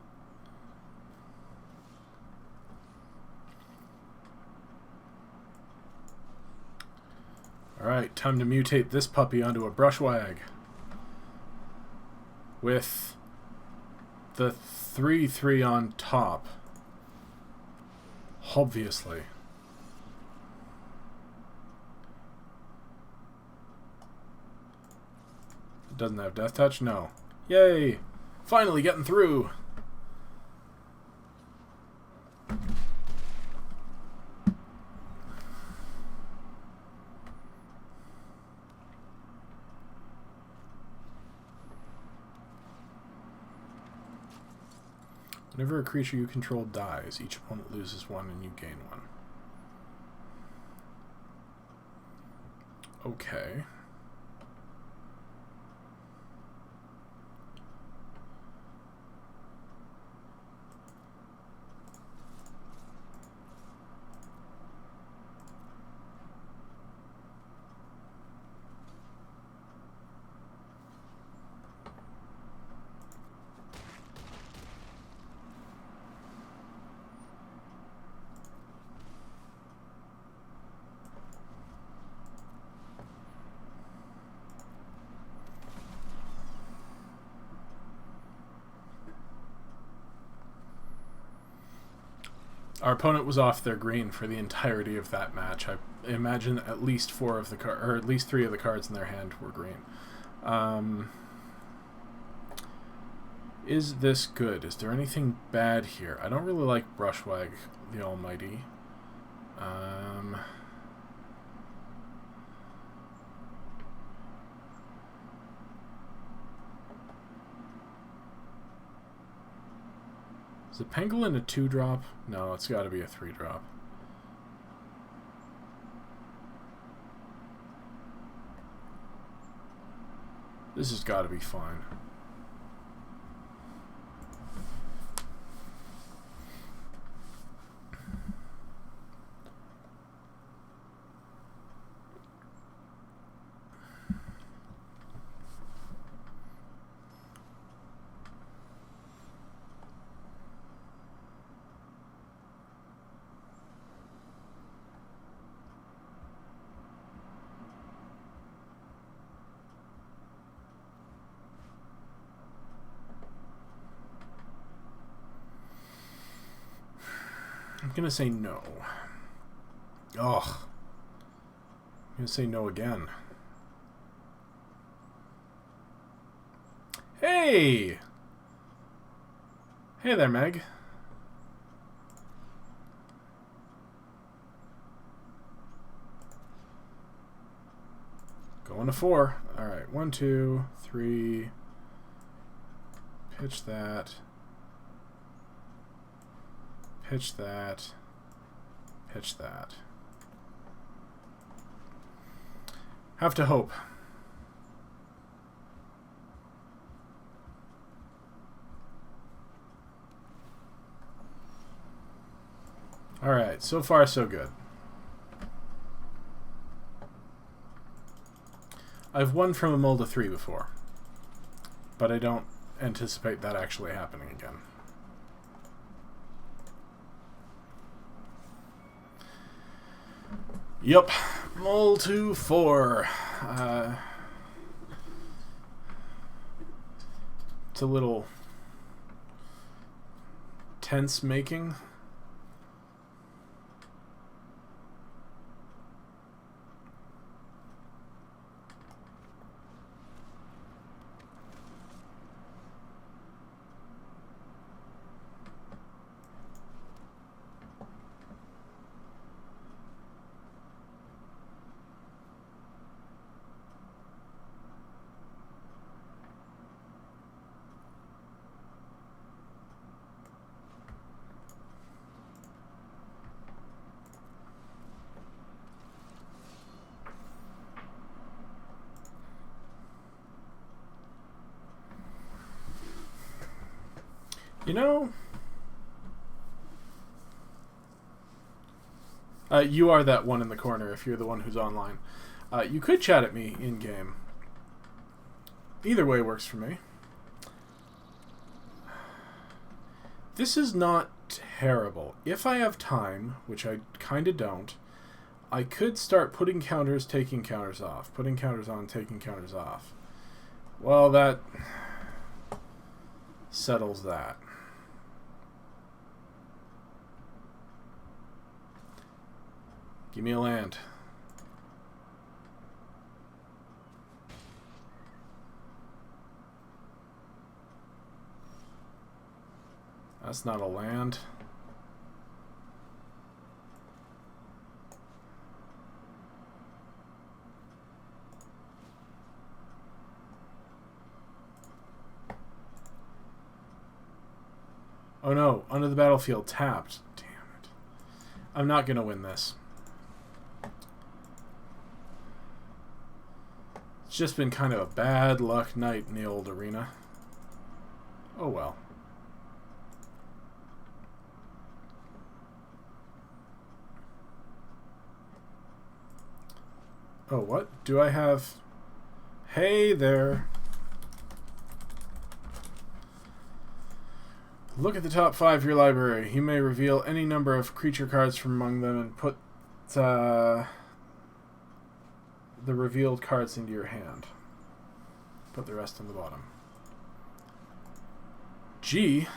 Alright, time to mutate this puppy onto a Brushwag. With the 3/3 on top. Obviously. It doesn't have Death Touch? No. Yay! Finally getting through! Whenever a creature you control dies, each opponent loses one and you gain one. Okay. Our opponent was off their green for the entirety of that match. I imagine at least 4 of the or at least 3 of the cards in their hand were green. Is this good? Is there anything bad here? I don't really like Brushwag the Almighty. Is the Pangolin a 2-drop? No, it's got to be a 3-drop. This has got to be fine. I'm going to say no. Ugh. I'm going to say no again. Hey! Hey there, Meg. Going to 4. Alright, 1, 2, 3. Pitch that. Pitch that. Pitch that. Have to hope. Alright, so far so good. I've won from a mull to 3 before, but I don't anticipate that actually happening again. Yup, mull to 4. It's a little tense making. You know, you are that one in the corner if you're the one who's online. You could chat at me in-game. Either way works for me. This is not terrible. If I have time, which I kind of don't, I could start putting counters, taking counters off. Putting counters on, taking counters off. Well, that settles that. Give me a land. That's not a land. Oh no, under the battlefield tapped. Damn it. I'm not gonna win this. It's just been kind of a bad luck night in the old arena. Oh well. Oh, what? Do I have... Hey there. Look at the top 5 of your library. You may reveal any number of creature cards from among them and put the revealed cards into your hand. Put the rest on the bottom. G.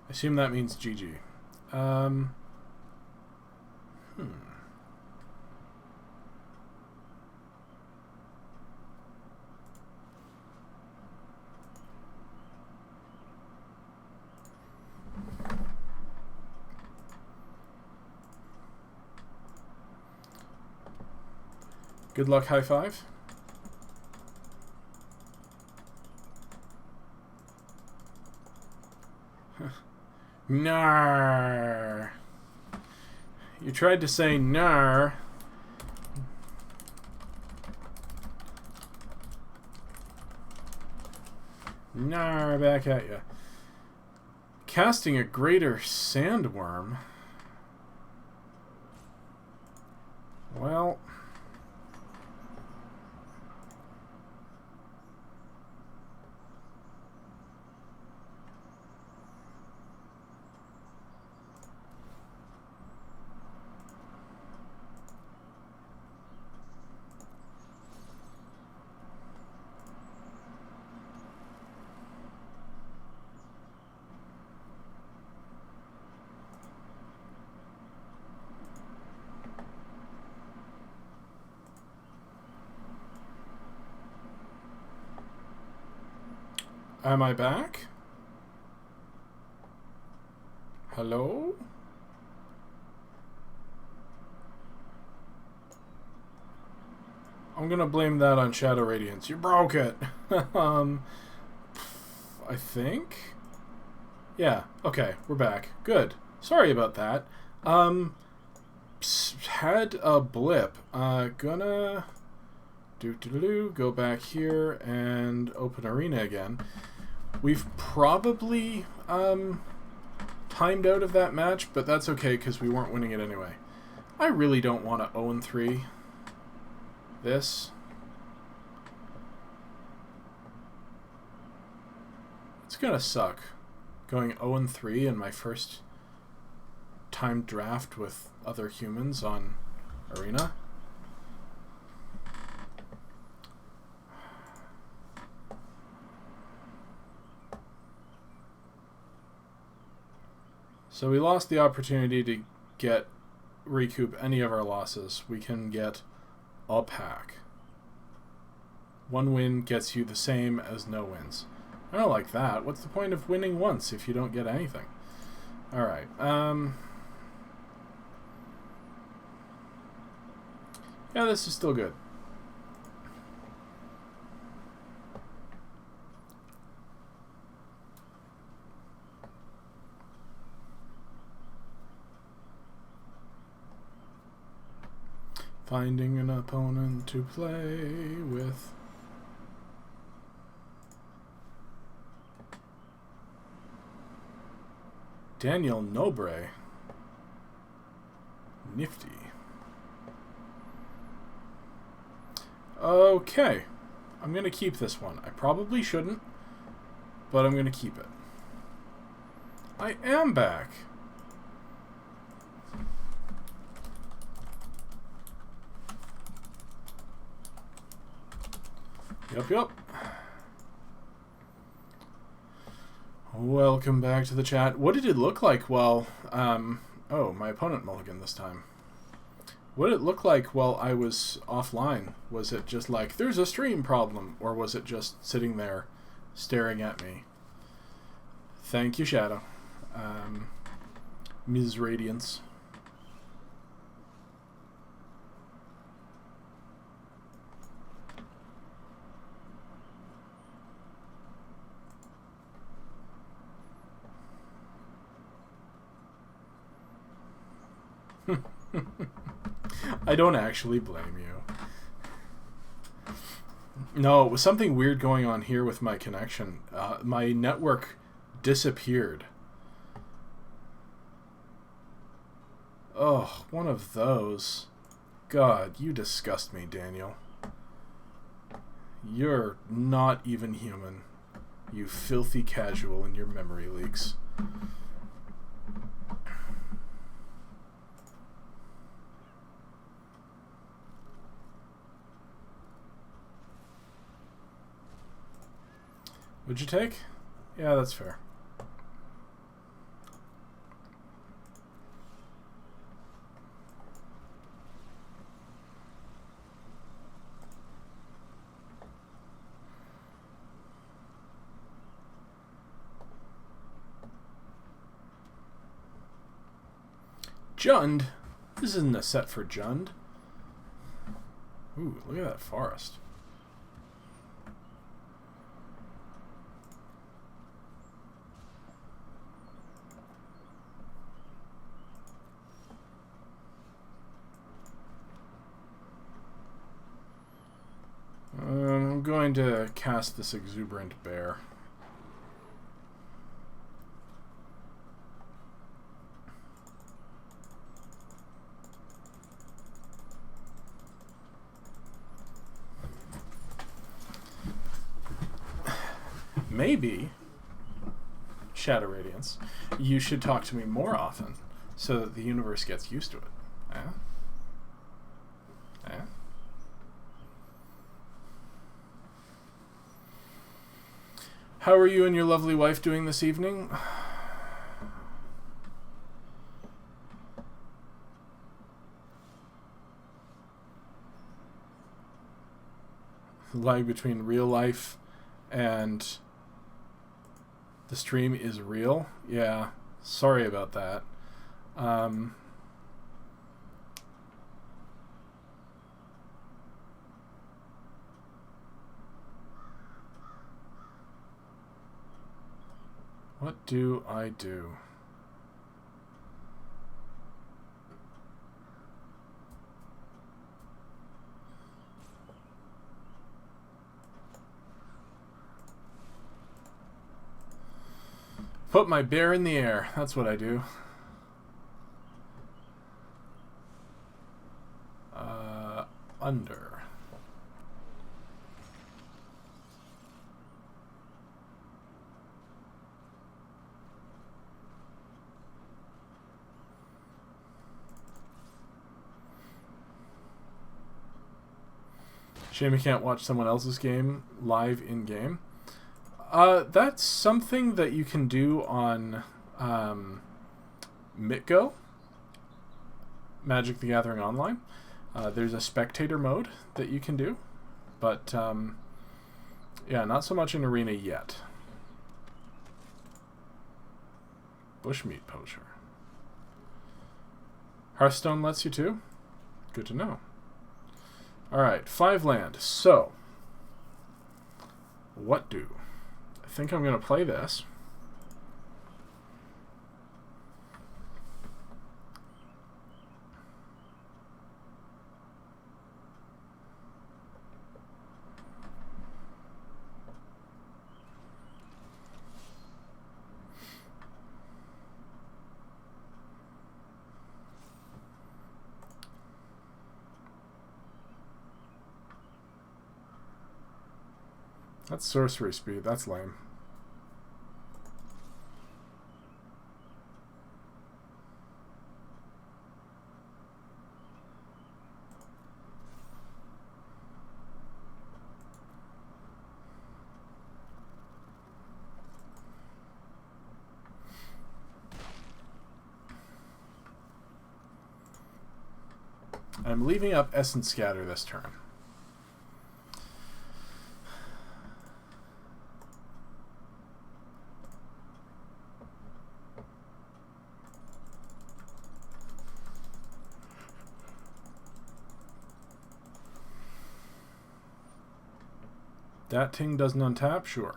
I assume that means GG. Um, Good luck, high five. Nar. You tried to say nar. Nar, back at ya. Casting a greater sandworm. Well... Am I back? Hello? I'm gonna blame that on Shadow Radiance. You broke it! I think? Yeah, okay, we're back. Good. Sorry about that. Had a blip. Gonna... go back here and open Arena again. We've probably timed out of that match, but that's okay because we weren't winning it anyway. I really don't want to 0-3 this. It's gonna suck going 0-3 in my first timed draft with other humans on Arena. So we lost the opportunity to recoup any of our losses. We can get a pack. One win gets you the same as no wins. I don't like that. What's the point of winning once if you don't get anything? Alright. Yeah, this is still good. Finding an opponent to play with. Daniel Nobre. Nifty. Okay. I'm going to keep this one. I probably shouldn't, but I'm going to keep it. I am back. Yup. Welcome back to the chat. What did it look like while... oh, my opponent mulliganed this time. What did it look like while I was offline? Was it just like, there's a stream problem? Or was it just sitting there staring at me? Thank you, Shadow. Ms. Radiance. I don't actually blame you. No, it was something weird going on here with my connection. My network disappeared. Oh, one of those. God, you disgust me, Daniel. You're not even human. You filthy casual in your memory leaks. Would you take? Yeah, that's fair. Jund? This isn't a set for Jund. Ooh, look at that forest. I'm going to cast this exuberant bear. Maybe, Shadow Radiance, you should talk to me more often so that the universe gets used to it. Eh? Eh? How are you and your lovely wife doing this evening? The lag between real life and the stream is real. Yeah, sorry about that. What do I do? Put my bear in the air. That's what I do. Under. Shame you can't watch someone else's game live in-game. That's something that you can do on MitGo, Magic the Gathering Online. There's a spectator mode that you can do, but yeah, not so much in Arena yet. Bushmeat poacher. Hearthstone lets you too? Good to know. Alright, 5 land. So, what do? I think I'm going to play this. That's sorcery speed. That's lame. I'm leaving up Essence Scatter this turn. That ting doesn't untap? Sure.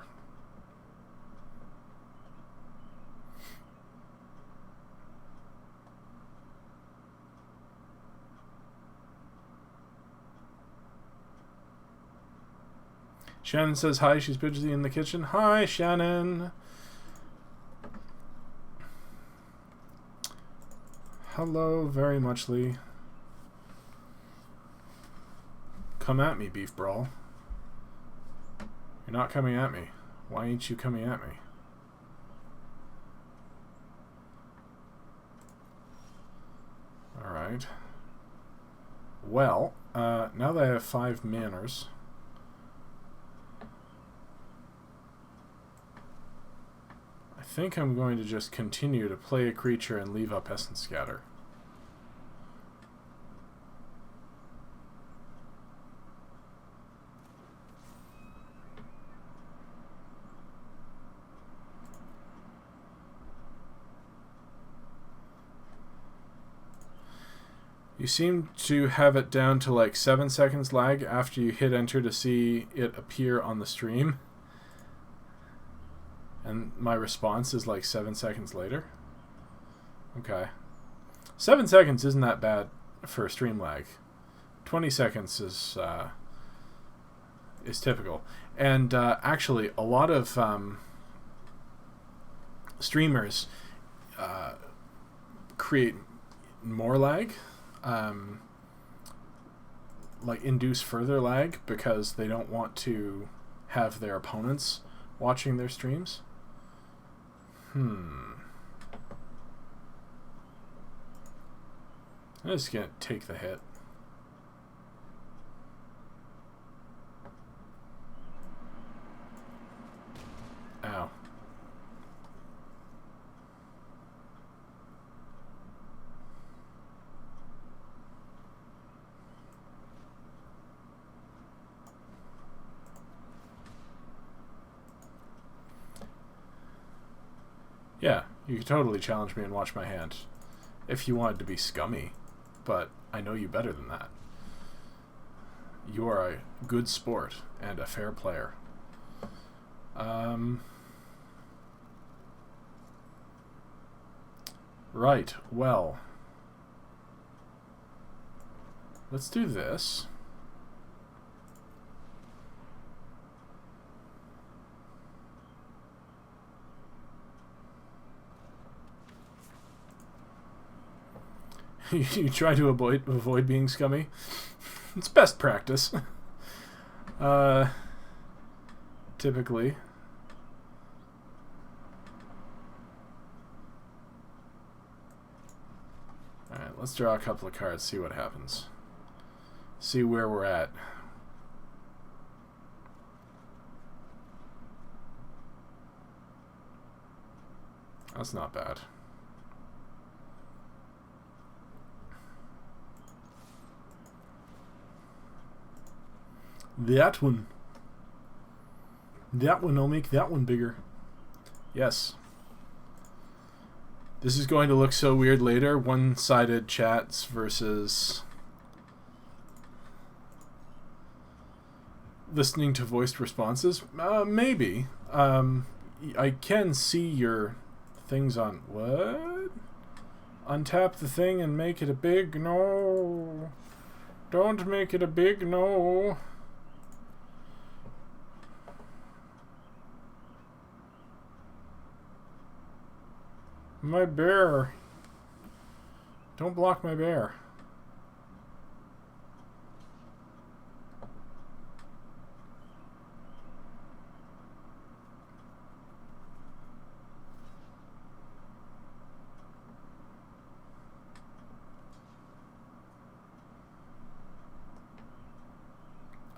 Shannon says hi, she's busy in the kitchen. Hi, Shannon. Hello, very muchly. Come at me, Beef Brawl. You're not coming at me. Why ain't you coming at me? Alright. Well, now that I have 5 manners, I think I'm going to just continue to play a creature and leave up Essence Scatter. You seem to have it down to like 7 seconds lag after you hit enter to see it appear on the stream. And my response is like 7 seconds later. Okay. 7 seconds isn't that bad for stream lag. 20 seconds is typical. And actually, a lot of streamers create more lag, like induce further lag, because they don't want to have their opponents watching their streams. I'm just gonna take the hit. Ow. Yeah, you could totally challenge me and watch my hand if you wanted to be scummy, but I know you better than that. You are a good sport and a fair player. Right, well, let's do this. You try to avoid being scummy. It's best practice. Typically. Alright, let's draw a couple of cards, see what happens. See where we're at. That's not bad. That one. That one, I'll make that one bigger. Yes. This is going to look so weird later. One-sided chats versus listening to voiced responses. Maybe. I can see your things on... What? Untap the thing and make it a big... No. Don't make it a big... No. My bear. Don't block my bear.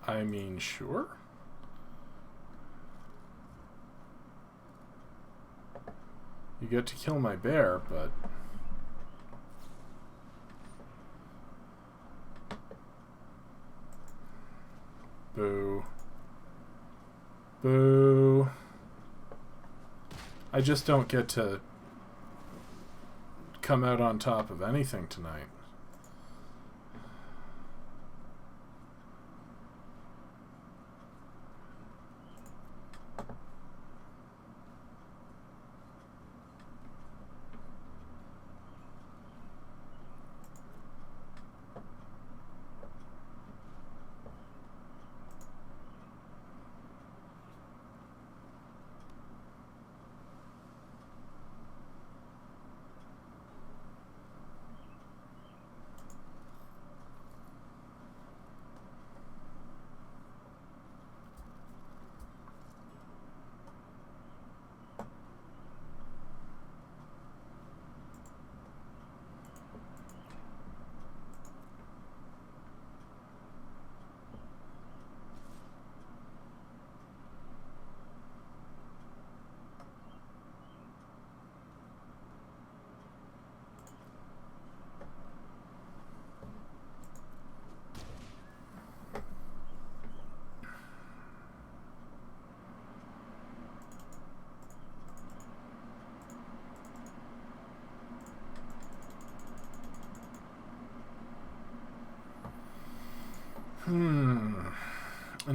I mean, sure. You get to kill my bear, but... Boo. Boo. I just don't get to come out on top of anything tonight.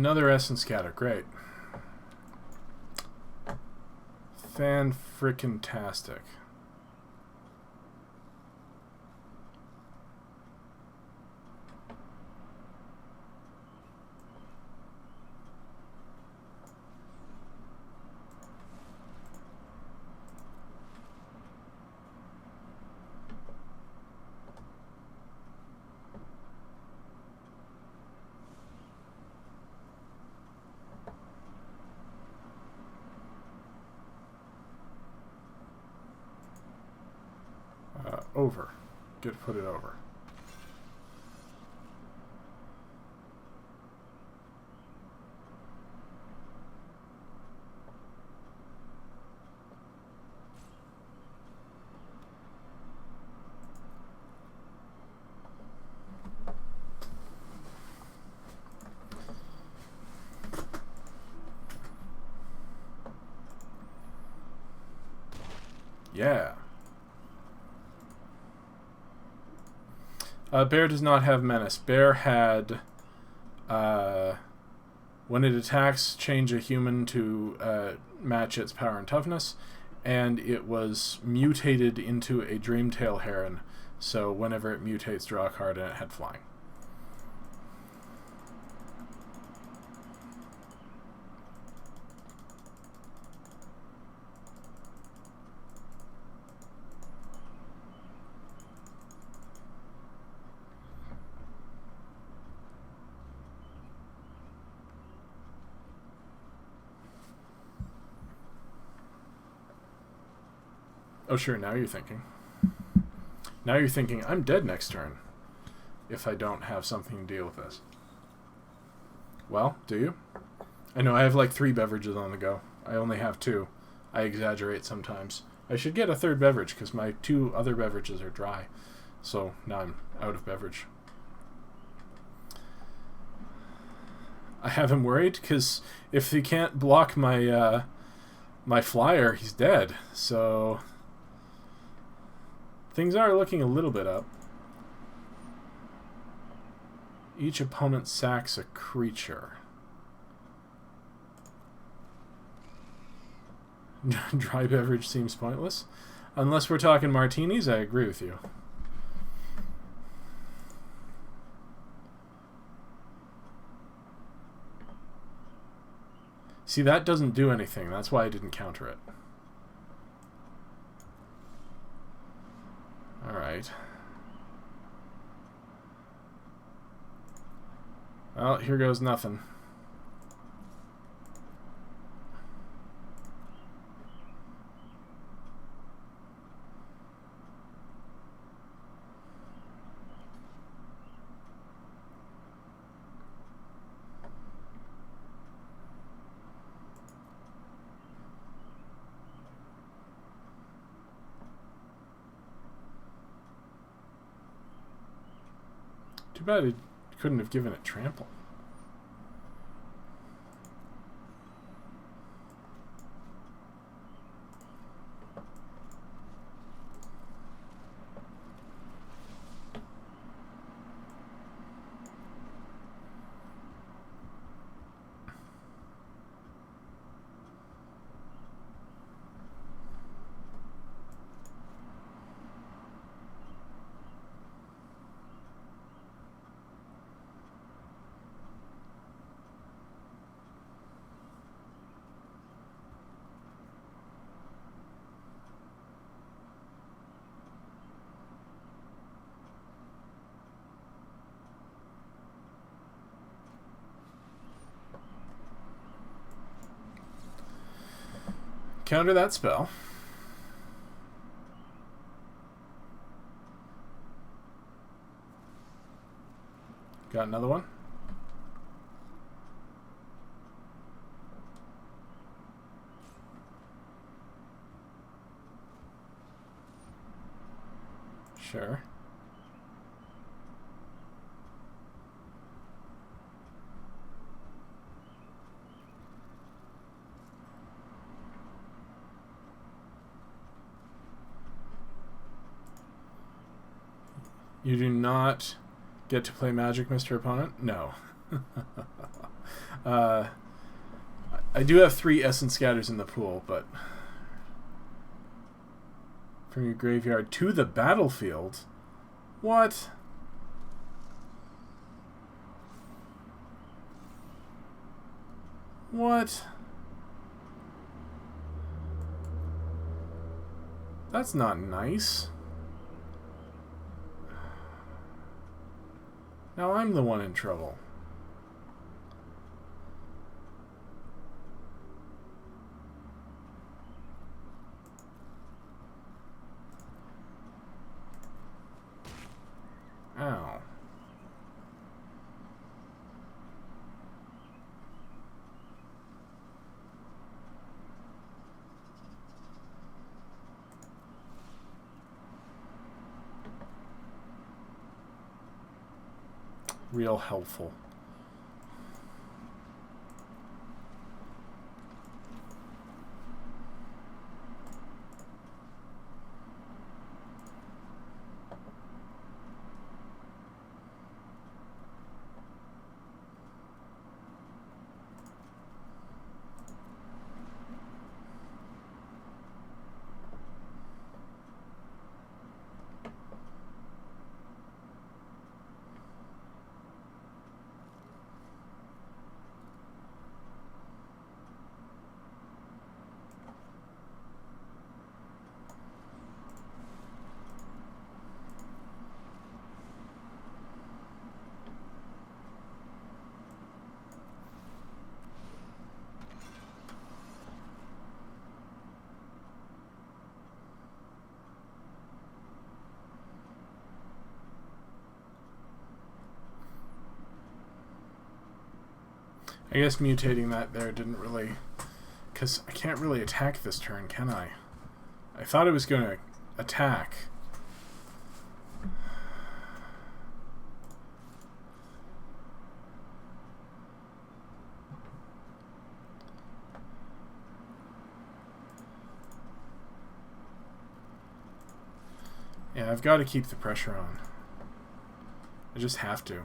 Another Essence Scatter. Great. Fan-frickin-tastic. Over. Get to put it over. Yeah. Bear does not have Menace. Bear had, when it attacks, change a human to match its power and toughness, and it was mutated into a Dreamtail Heron, so whenever it mutates, draw a card, and it had flying. Oh, sure, now you're thinking. Now you're thinking, I'm dead next turn if I don't have something to deal with this. Well, do you? I know I have like 3 beverages on the go. I only have 2. I exaggerate sometimes. I should get a 3rd beverage because my 2 other beverages are dry. So now I'm out of beverage. I have him worried because if he can't block my my flyer, he's dead. So things are looking a little bit up. Each opponent sacks a creature. Dry beverage seems pointless. Unless we're talking martinis, I agree with you. See, that doesn't do anything. That's why I didn't counter it. Alright. Well, here goes nothing. Too bad he couldn't have given it trample. Counter that spell. Got another one. Sure. You do not get to play Magic, Mr. Opponent? No. I do have 3 Essence Scatters in the pool, but from your graveyard to the battlefield? What? What? That's not nice. Now I'm the one in trouble. Ow. Real helpful. I guess mutating that there didn't really... Because I can't really attack this turn, can I? I thought it was going to attack. Yeah, I've got to keep the pressure on. I just have to.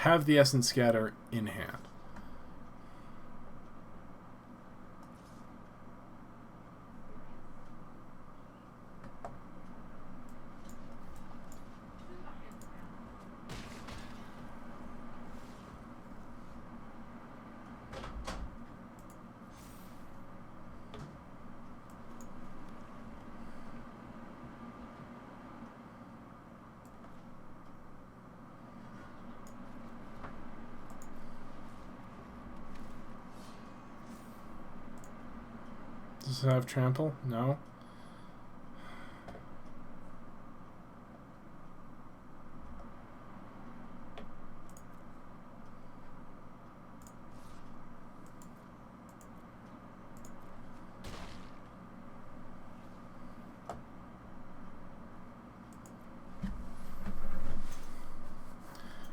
Have the Essence Scatter in hand. Does it have trample? No.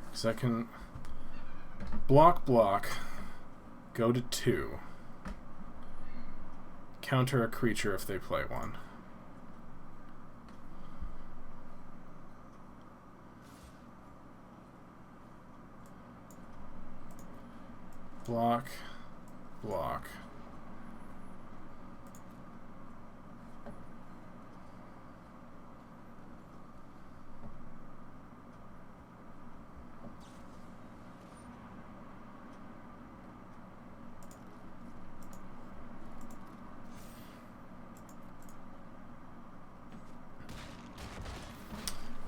Because I can block, go to 2. Counter a creature if they play one. Block.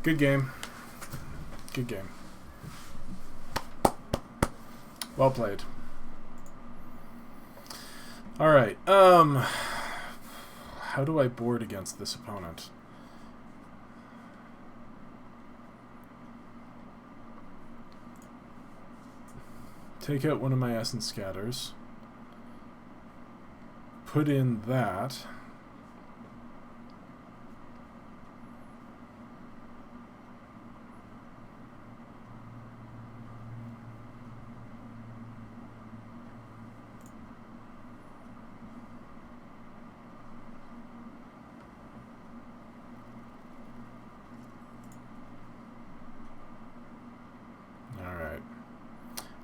Good game. Good game. Well played. Alright, how do I board against this opponent? take out one of my essence scatters. Put in that.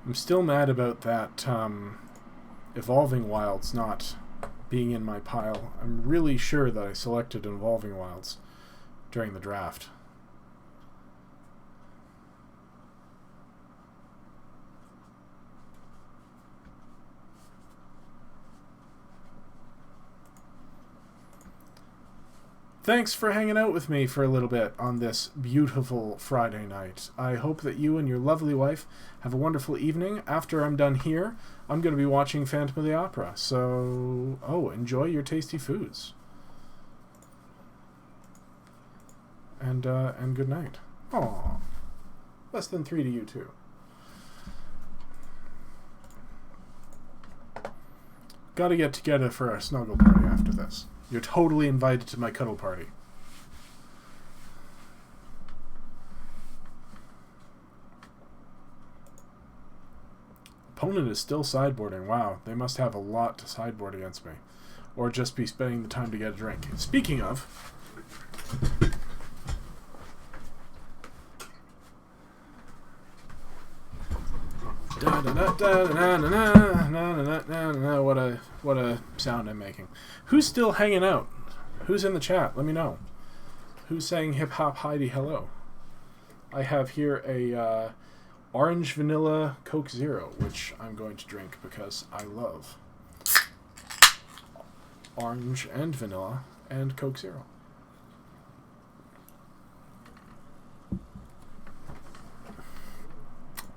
I'm still mad about that Evolving Wilds not being in my pile. I'm really sure that I selected Evolving Wilds during the draft. Thanks for hanging out with me for a little bit on this beautiful Friday night. I hope that you and your lovely wife have a wonderful evening. After I'm done here, I'm going to be watching Phantom of the Opera. So, enjoy your tasty foods. And good night. Aw. Less than 3 to you, too. Gotta get together for a snuggle party after this. You're totally invited to my cuddle party. Opponent is still sideboarding. Wow, they must have a lot to sideboard against me. Or just be spending the time to get a drink. Speaking of... What a sound I'm making. Who's still hanging out? Who's in the chat? Let me know. Who's saying hip hop Heidi hello? I have here a orange vanilla Coke Zero, which I'm going to drink because I love orange and vanilla and Coke Zero.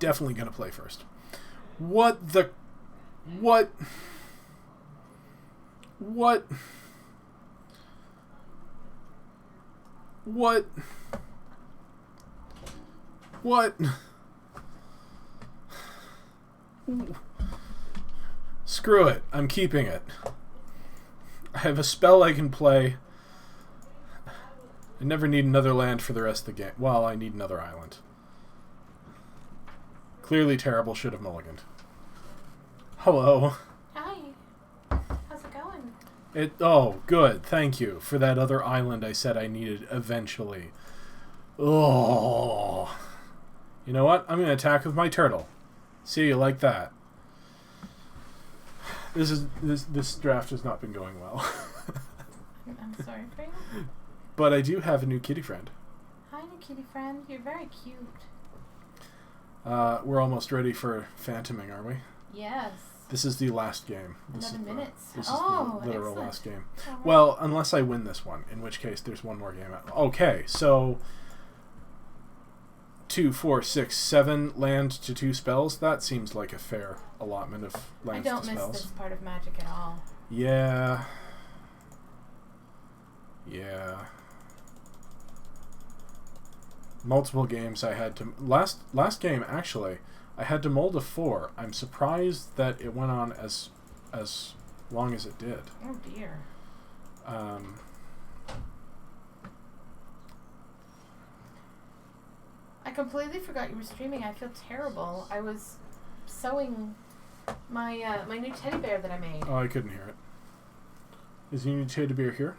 Definitely gonna play first. What? Screw it. I'm keeping it. I have a spell I can play. I never need another land for the rest of the game. Well, I need another island. Clearly terrible, should have mulliganed. Hello. Hi. How's it going? Oh, good. Thank you for that other island I said I needed eventually. Oh. You know what? I'm going to attack with my turtle. See you like that. This draft has not been going well. I'm sorry for you. But I do have a new kitty friend. Hi, new kitty friend. You're very cute. We're almost ready for Phantoming, are we? Yes. This is the last game. 11 minutes. This is the literal excellent. last game. Right. Well, unless I win this one, in which case there's one more game. Okay, so 2, 4, 6, 7 land to 2 spells. That seems like a fair allotment of lands to spells. I don't miss this part of Magic at all. Yeah. Multiple games I had to... Last game, actually, I had to mold a 4. I'm surprised that it went on as long as it did. Oh, dear. I completely forgot you were streaming. I feel terrible. I was sewing my my new teddy bear that I made. Oh, I couldn't hear it. Is your new teddy bear here?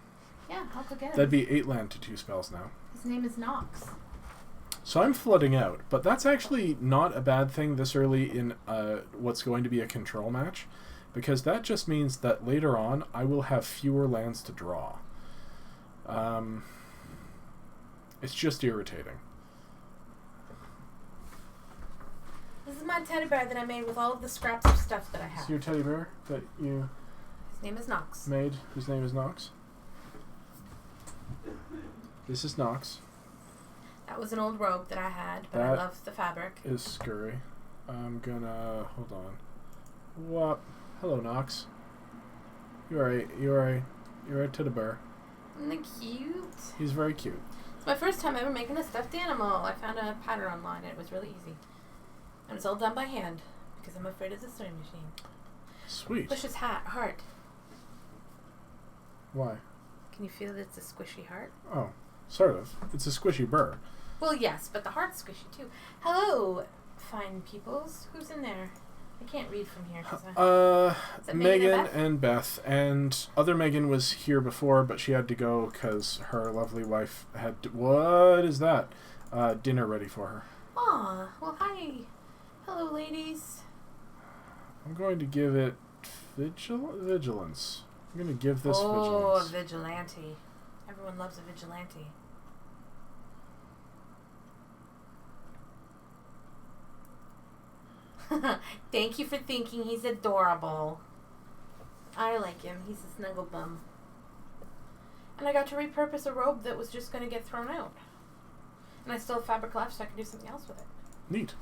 Yeah, I'll go get him. That'd be 8 land to 2 spells now. His name is Nox. So I'm flooding out, but that's actually not a bad thing this early in what's going to be a control match, because that just means that later on I will have fewer lands to draw. It's just irritating. This is my teddy bear that I made with all of the scraps of stuff that I have. Is your teddy bear that you His name is Nox. made? His name is Nox? This is Nox. That was an old robe that I had, but I love the fabric. Is Scurry. I'm gonna... Hold on. What? Hello, Nox. You alright? You alright? You alright, teddy bear? Isn't it cute? He's very cute. It's my first time ever making a stuffed animal. I found a pattern online and it was really easy. And it's all done by hand Because I'm afraid of the sewing machine. Sweet. Push his heart. Why? Can you feel that it's a squishy heart? Oh, sort of. It's a squishy burr. Well, yes, but the heart's squishy too. Hello, fine peoples. Who's in there? I can't read from here. Is that Megan and Beth. And other Megan was here before, but she had to go because her lovely wife had to, what is that? Dinner ready for her. Aw, well, hi. Hello, ladies. I'm going to give it vigilance. I'm going to give this vigilance. Oh, vigilante. Everyone loves a vigilante. Thank you for thinking he's adorable. I like him. He's a snuggle bum. And I got to repurpose a robe that was just going to get thrown out. And I still have fabric left, so I can do something else with it. Neat.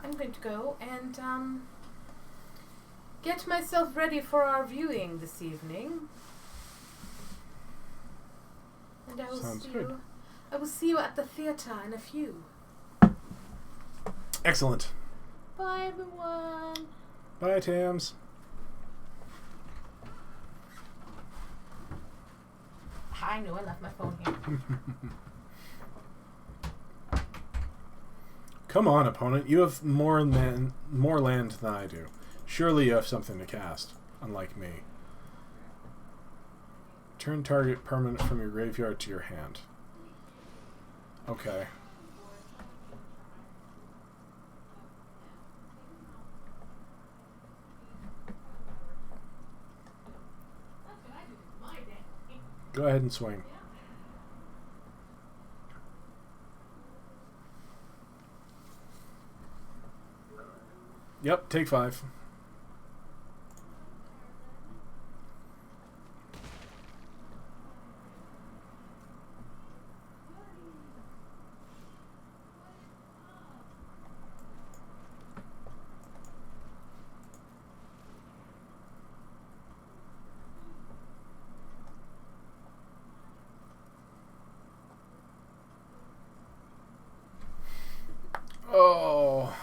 I'm going to go and get myself ready for our viewing this evening. And I will Sounds good. I will see you at the theater in a few. Excellent. Bye, everyone. Bye, Tams. I knew I left my phone here. Come on, opponent. You have more land than I do. Surely you have something to cast, unlike me. Turn target permanent from your graveyard to your hand. Okay. Go ahead and swing. Yep, take 5. Oh.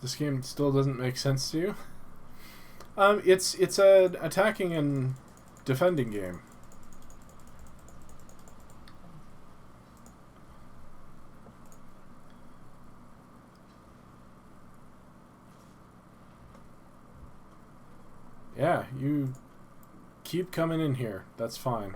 This game still doesn't make sense to you? It's an attacking and defending game. Yeah, you keep coming in here. That's fine.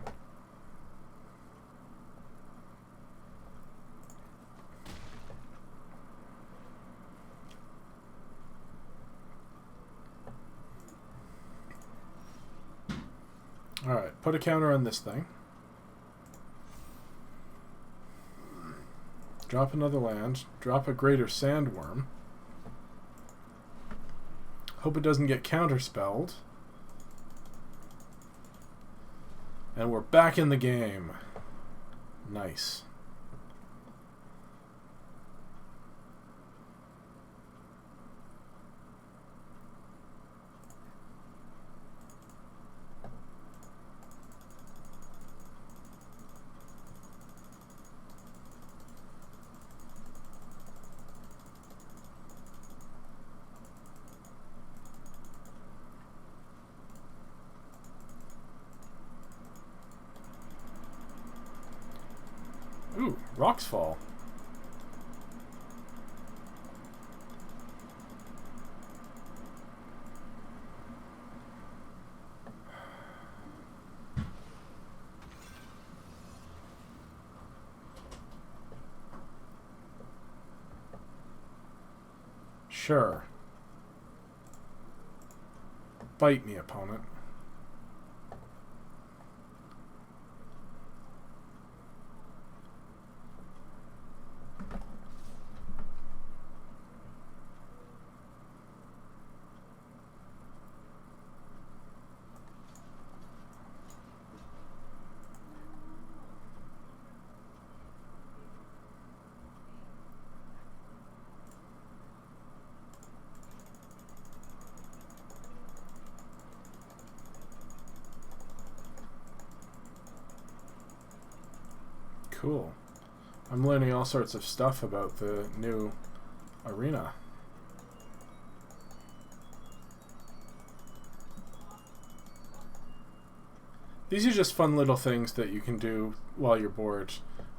Alright, put a counter on this thing. Drop another land. Drop a greater sandworm. Hope it doesn't get counterspelled. And we're back in the game. Nice. Ooh, rocks fall. Sure. Bite me, opponent. Cool. I'm learning all sorts of stuff about the new arena. These are just fun little things that you can do while you're bored,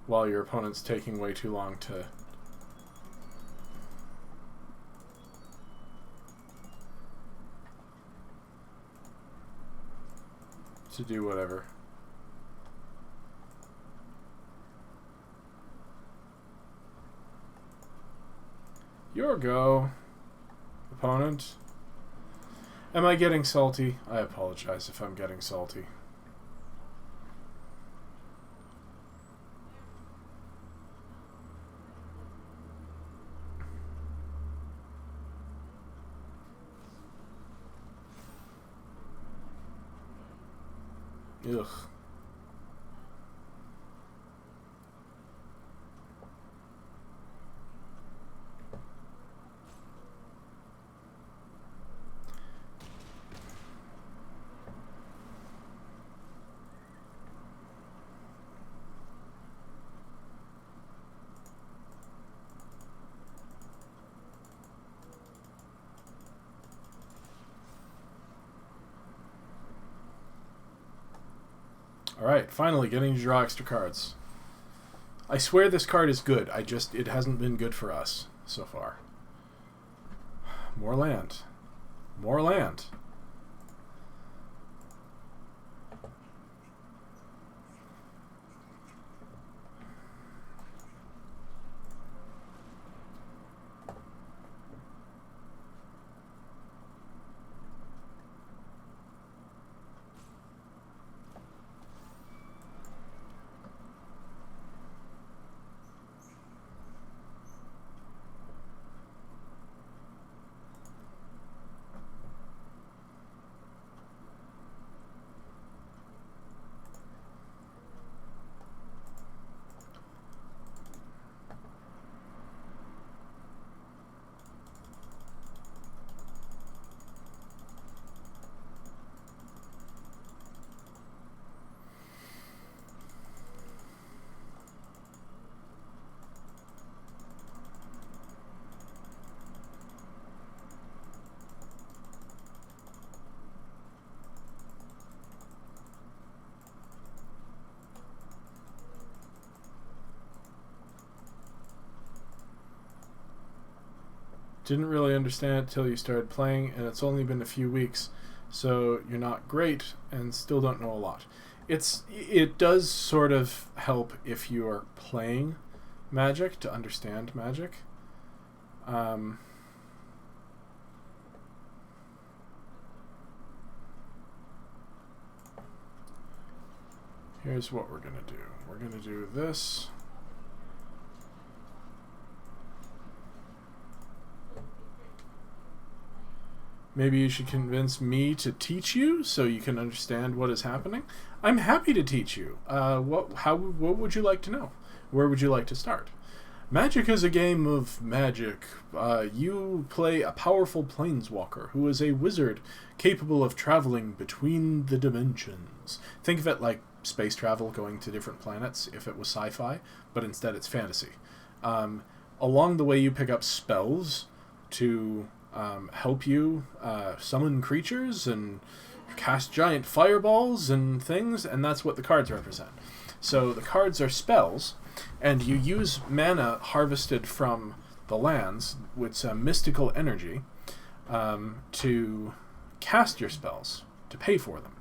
while your opponent's taking way too long to do whatever. Your go, opponent. Am I getting salty? I apologize if I'm getting salty. Ugh. Alright, finally getting to draw extra cards. I swear this card is good, it hasn't been good for us so far. More land. More land. Didn't really understand it till you started playing, and it's only been a few weeks, so you're not great and still don't know a lot. It does sort of help if you are playing Magic to understand Magic. Here's what we're going to do. We're going to do this. Maybe you should convince me to teach you so you can understand what is happening. I'm happy to teach you. What would you like to know? Where would you like to start? Magic is a game of magic. You play a powerful planeswalker who is a wizard capable of traveling between the dimensions. Think of it like space travel, going to different planets if it was sci-fi, but instead it's fantasy. Along the way you pick up spells to help you summon creatures and cast giant fireballs and things, and that's what the cards represent. So the cards are spells, and you use mana harvested from the lands with mystical energy to cast your spells, to pay for them.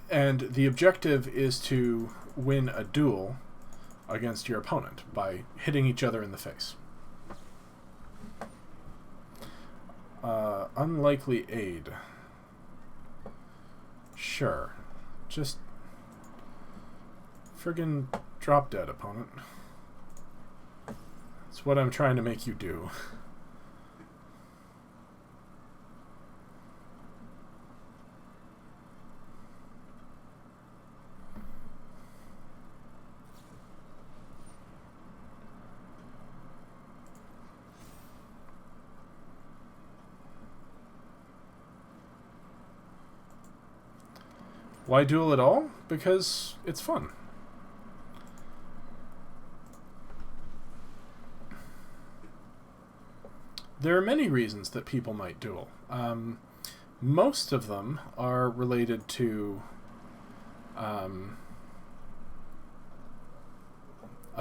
And the objective is to win a duel against your opponent by hitting each other in the face. Unlikely aid. Sure. Just friggin' drop dead, opponent. That's what I'm trying to make you do. Why duel at all? Because it's fun. There are many reasons that people might duel. Most of them are related to a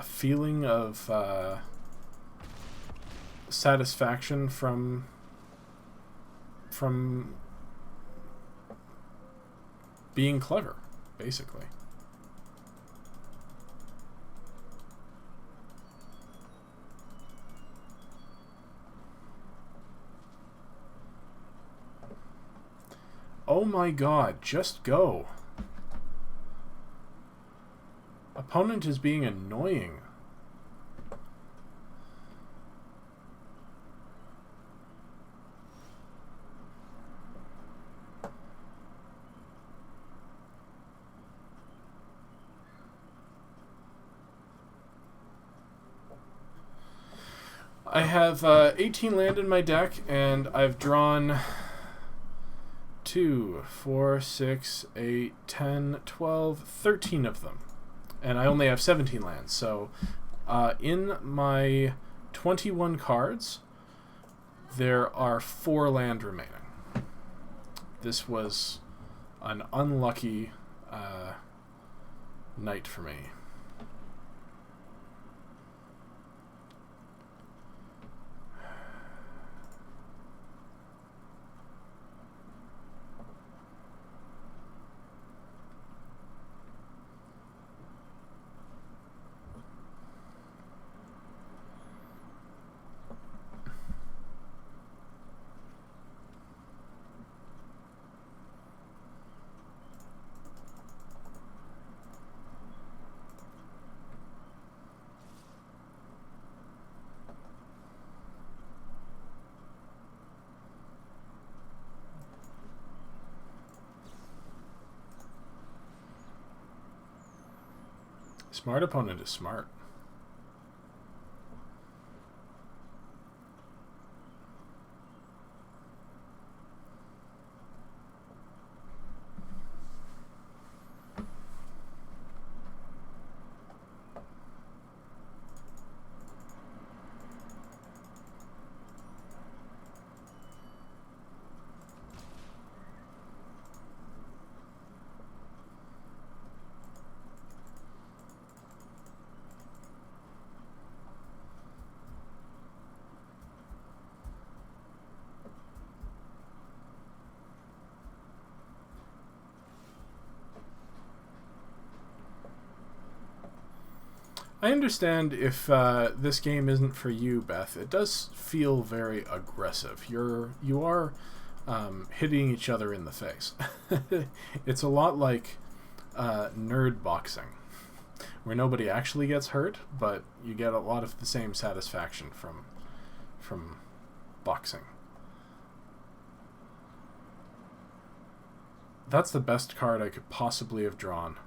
feeling of satisfaction from being clever, basically. Oh my god, just go. Opponent is being annoying. I have 18 land in my deck, and I've drawn 2, 4, 6, 8, 10, 12, 13 of them. And I only have 17 lands, so in my 21 cards, there are 4 land remaining. This was an unlucky night for me. Smart opponent is smart. I understand if this game isn't for you, Beth. It does feel very aggressive. You are hitting each other in the face. It's a lot like nerd boxing, where nobody actually gets hurt, but you get a lot of the same satisfaction from boxing. That's the best card I could possibly have drawn.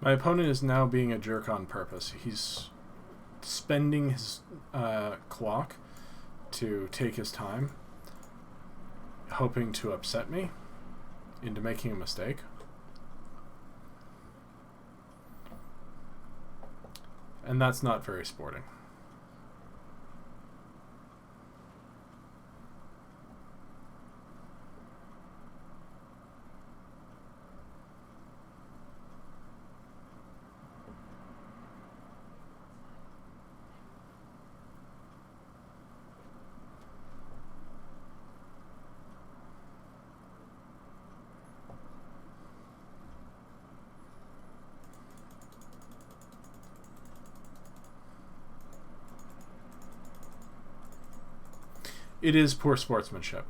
My opponent is now being a jerk on purpose. He's spending his clock to take his time, hoping to upset me into making a mistake. And that's not very sporting. It is poor sportsmanship.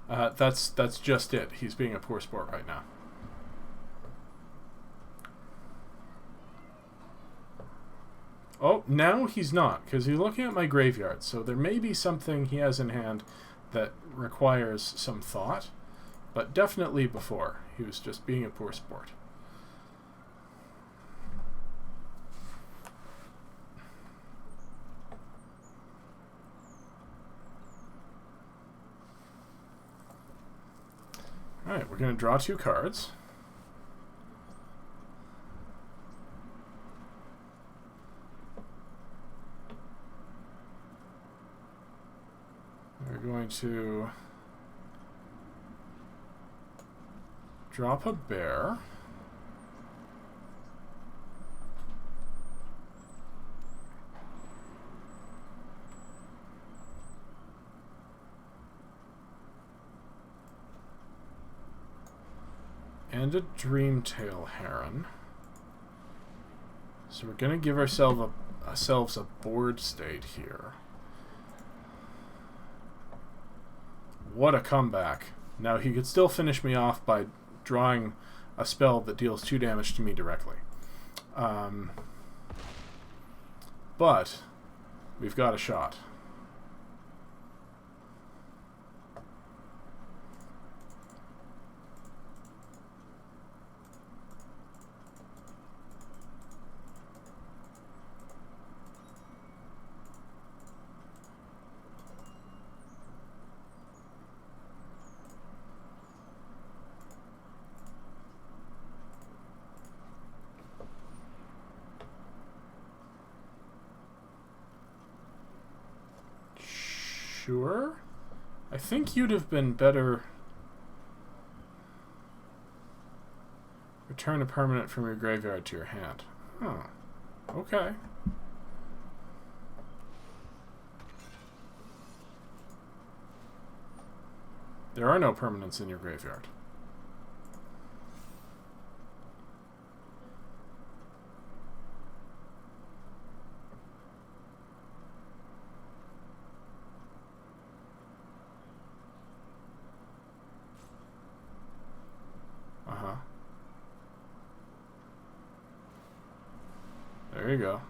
That's just it. He's being a poor sport right now. Oh, now he's not, because he's looking at my graveyard, so there may be something he has in hand that requires some thought, but definitely before. He was just being a poor sport. Alright, we're going to draw 2 cards. We're going to drop a bear. And a Dreamtail Heron. So we're going to give ourselves a board state here. What a comeback. Now he could still finish me off by drawing a spell that deals 2 damage to me directly. But we've got a shot. Sure. I think you'd have been better. Return a permanent from your graveyard to your hand. Huh. Okay. There are no permanents in your graveyard. There you go.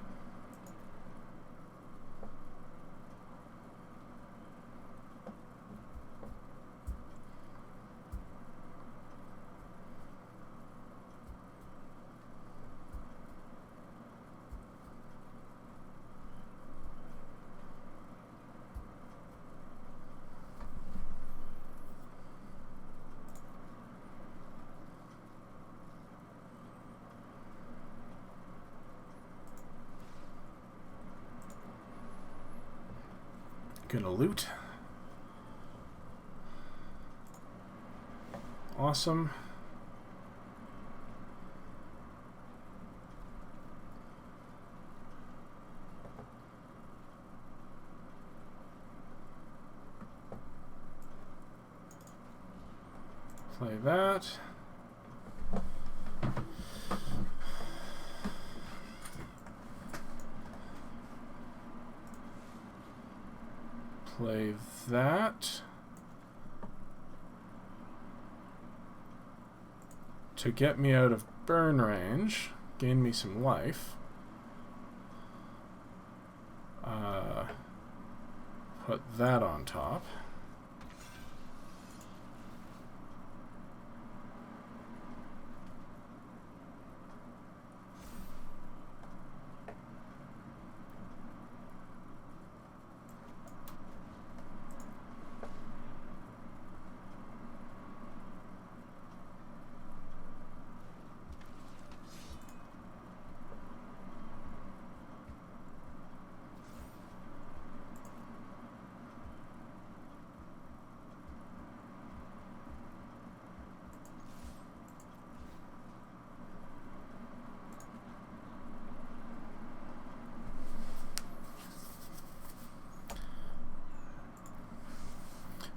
Gonna loot. Awesome. Play that. Play that. To get me out of burn range, gain me some life. Put that on top.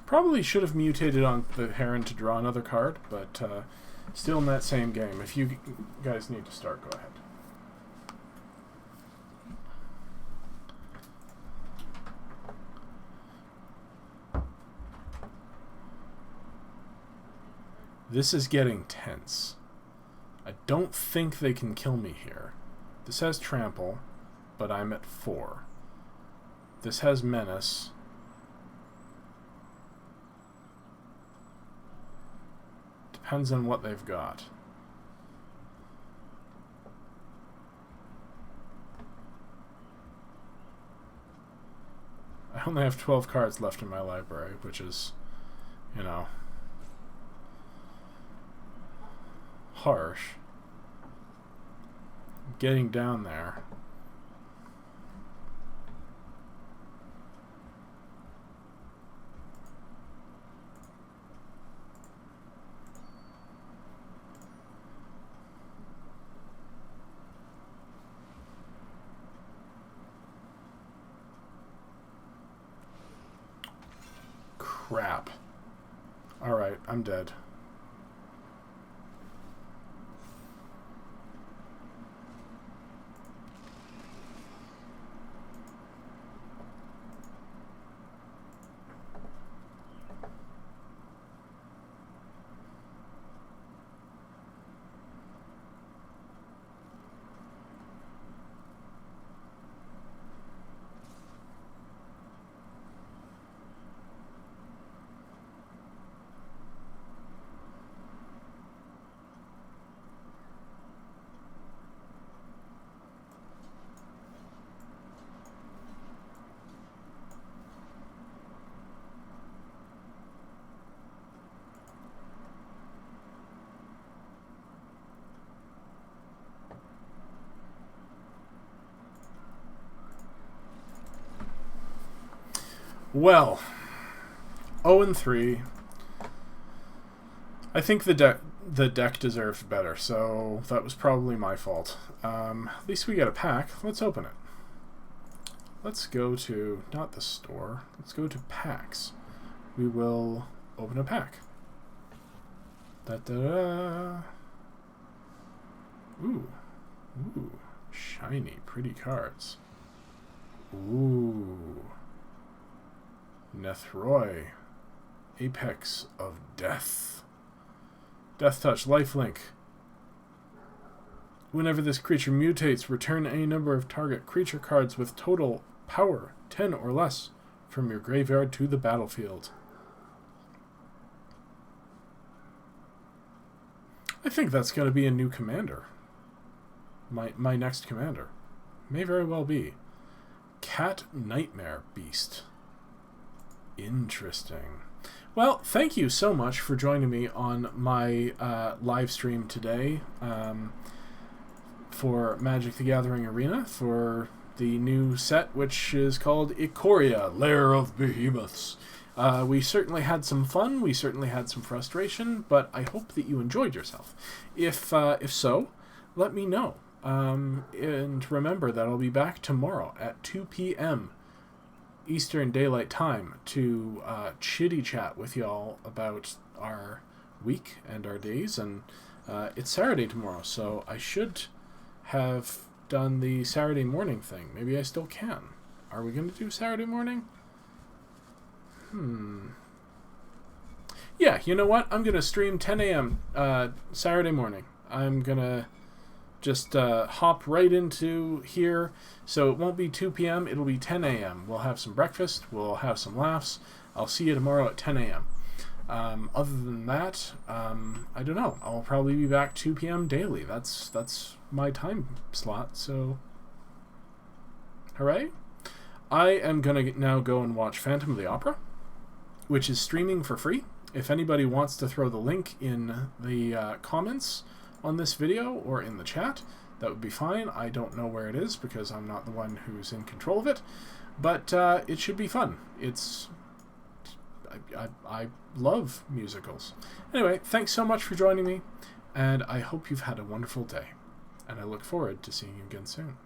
Probably should have mutated on the Heron to draw another card, but still in that same game. If you guys need to start, go ahead. This is getting tense. I don't think they can kill me here. This has trample, but I'm at 4. This has menace. Depends on what they've got. I only have 12 cards left in my library, which is, you know, harsh. I'm getting down there. Crap. Alright, I'm dead. Well, 0-3. I think the deck deserved better, so that was probably my fault. At least we get a pack. Let's open it. Let's go to, not the store, let's go to packs. We will open a pack. Da-da-da. Ooh. Ooh. Shiny, pretty cards. Ooh. Nethroi. Apex of Death. Death Touch, Lifelink. Whenever this creature mutates, return any number of target creature cards with total power 10 or less from your graveyard to the battlefield. I think that's going to be a new commander. My next commander. May very well be. Cat Nightmare Beast. Interesting. Well, thank you so much for joining me on my live stream today for Magic the Gathering Arena for the new set, which is called Ikoria, Lair of Behemoths. We certainly had some fun, we certainly had some frustration, but I hope that you enjoyed yourself. If so, let me know. And remember that I'll be back tomorrow at 2 p.m. Eastern Daylight Time to chitty chat with y'all about our week and our days, and it's Saturday tomorrow, so I should have done the Saturday morning thing. Maybe I still can. Are we going to do Saturday morning? Yeah, you know what? I'm going to stream 10 a.m. Saturday morning. I'm going to just hop right into here, so it won't be 2 p.m., it'll be 10 a.m. We'll have some breakfast, we'll have some laughs. I'll see you tomorrow at 10 a.m. Other than that, I don't know. I'll probably be back 2 p.m. daily. That's my time slot, so hooray. I am going to now go and watch Phantom of the Opera, which is streaming for free. If anybody wants to throw the link in the comments on this video or in the chat, that would be fine. I don't know where it is because I'm not the one who's in control of it, but it should be fun. I love musicals. Anyway, thanks so much for joining me, and I hope you've had a wonderful day, and I look forward to seeing you again soon.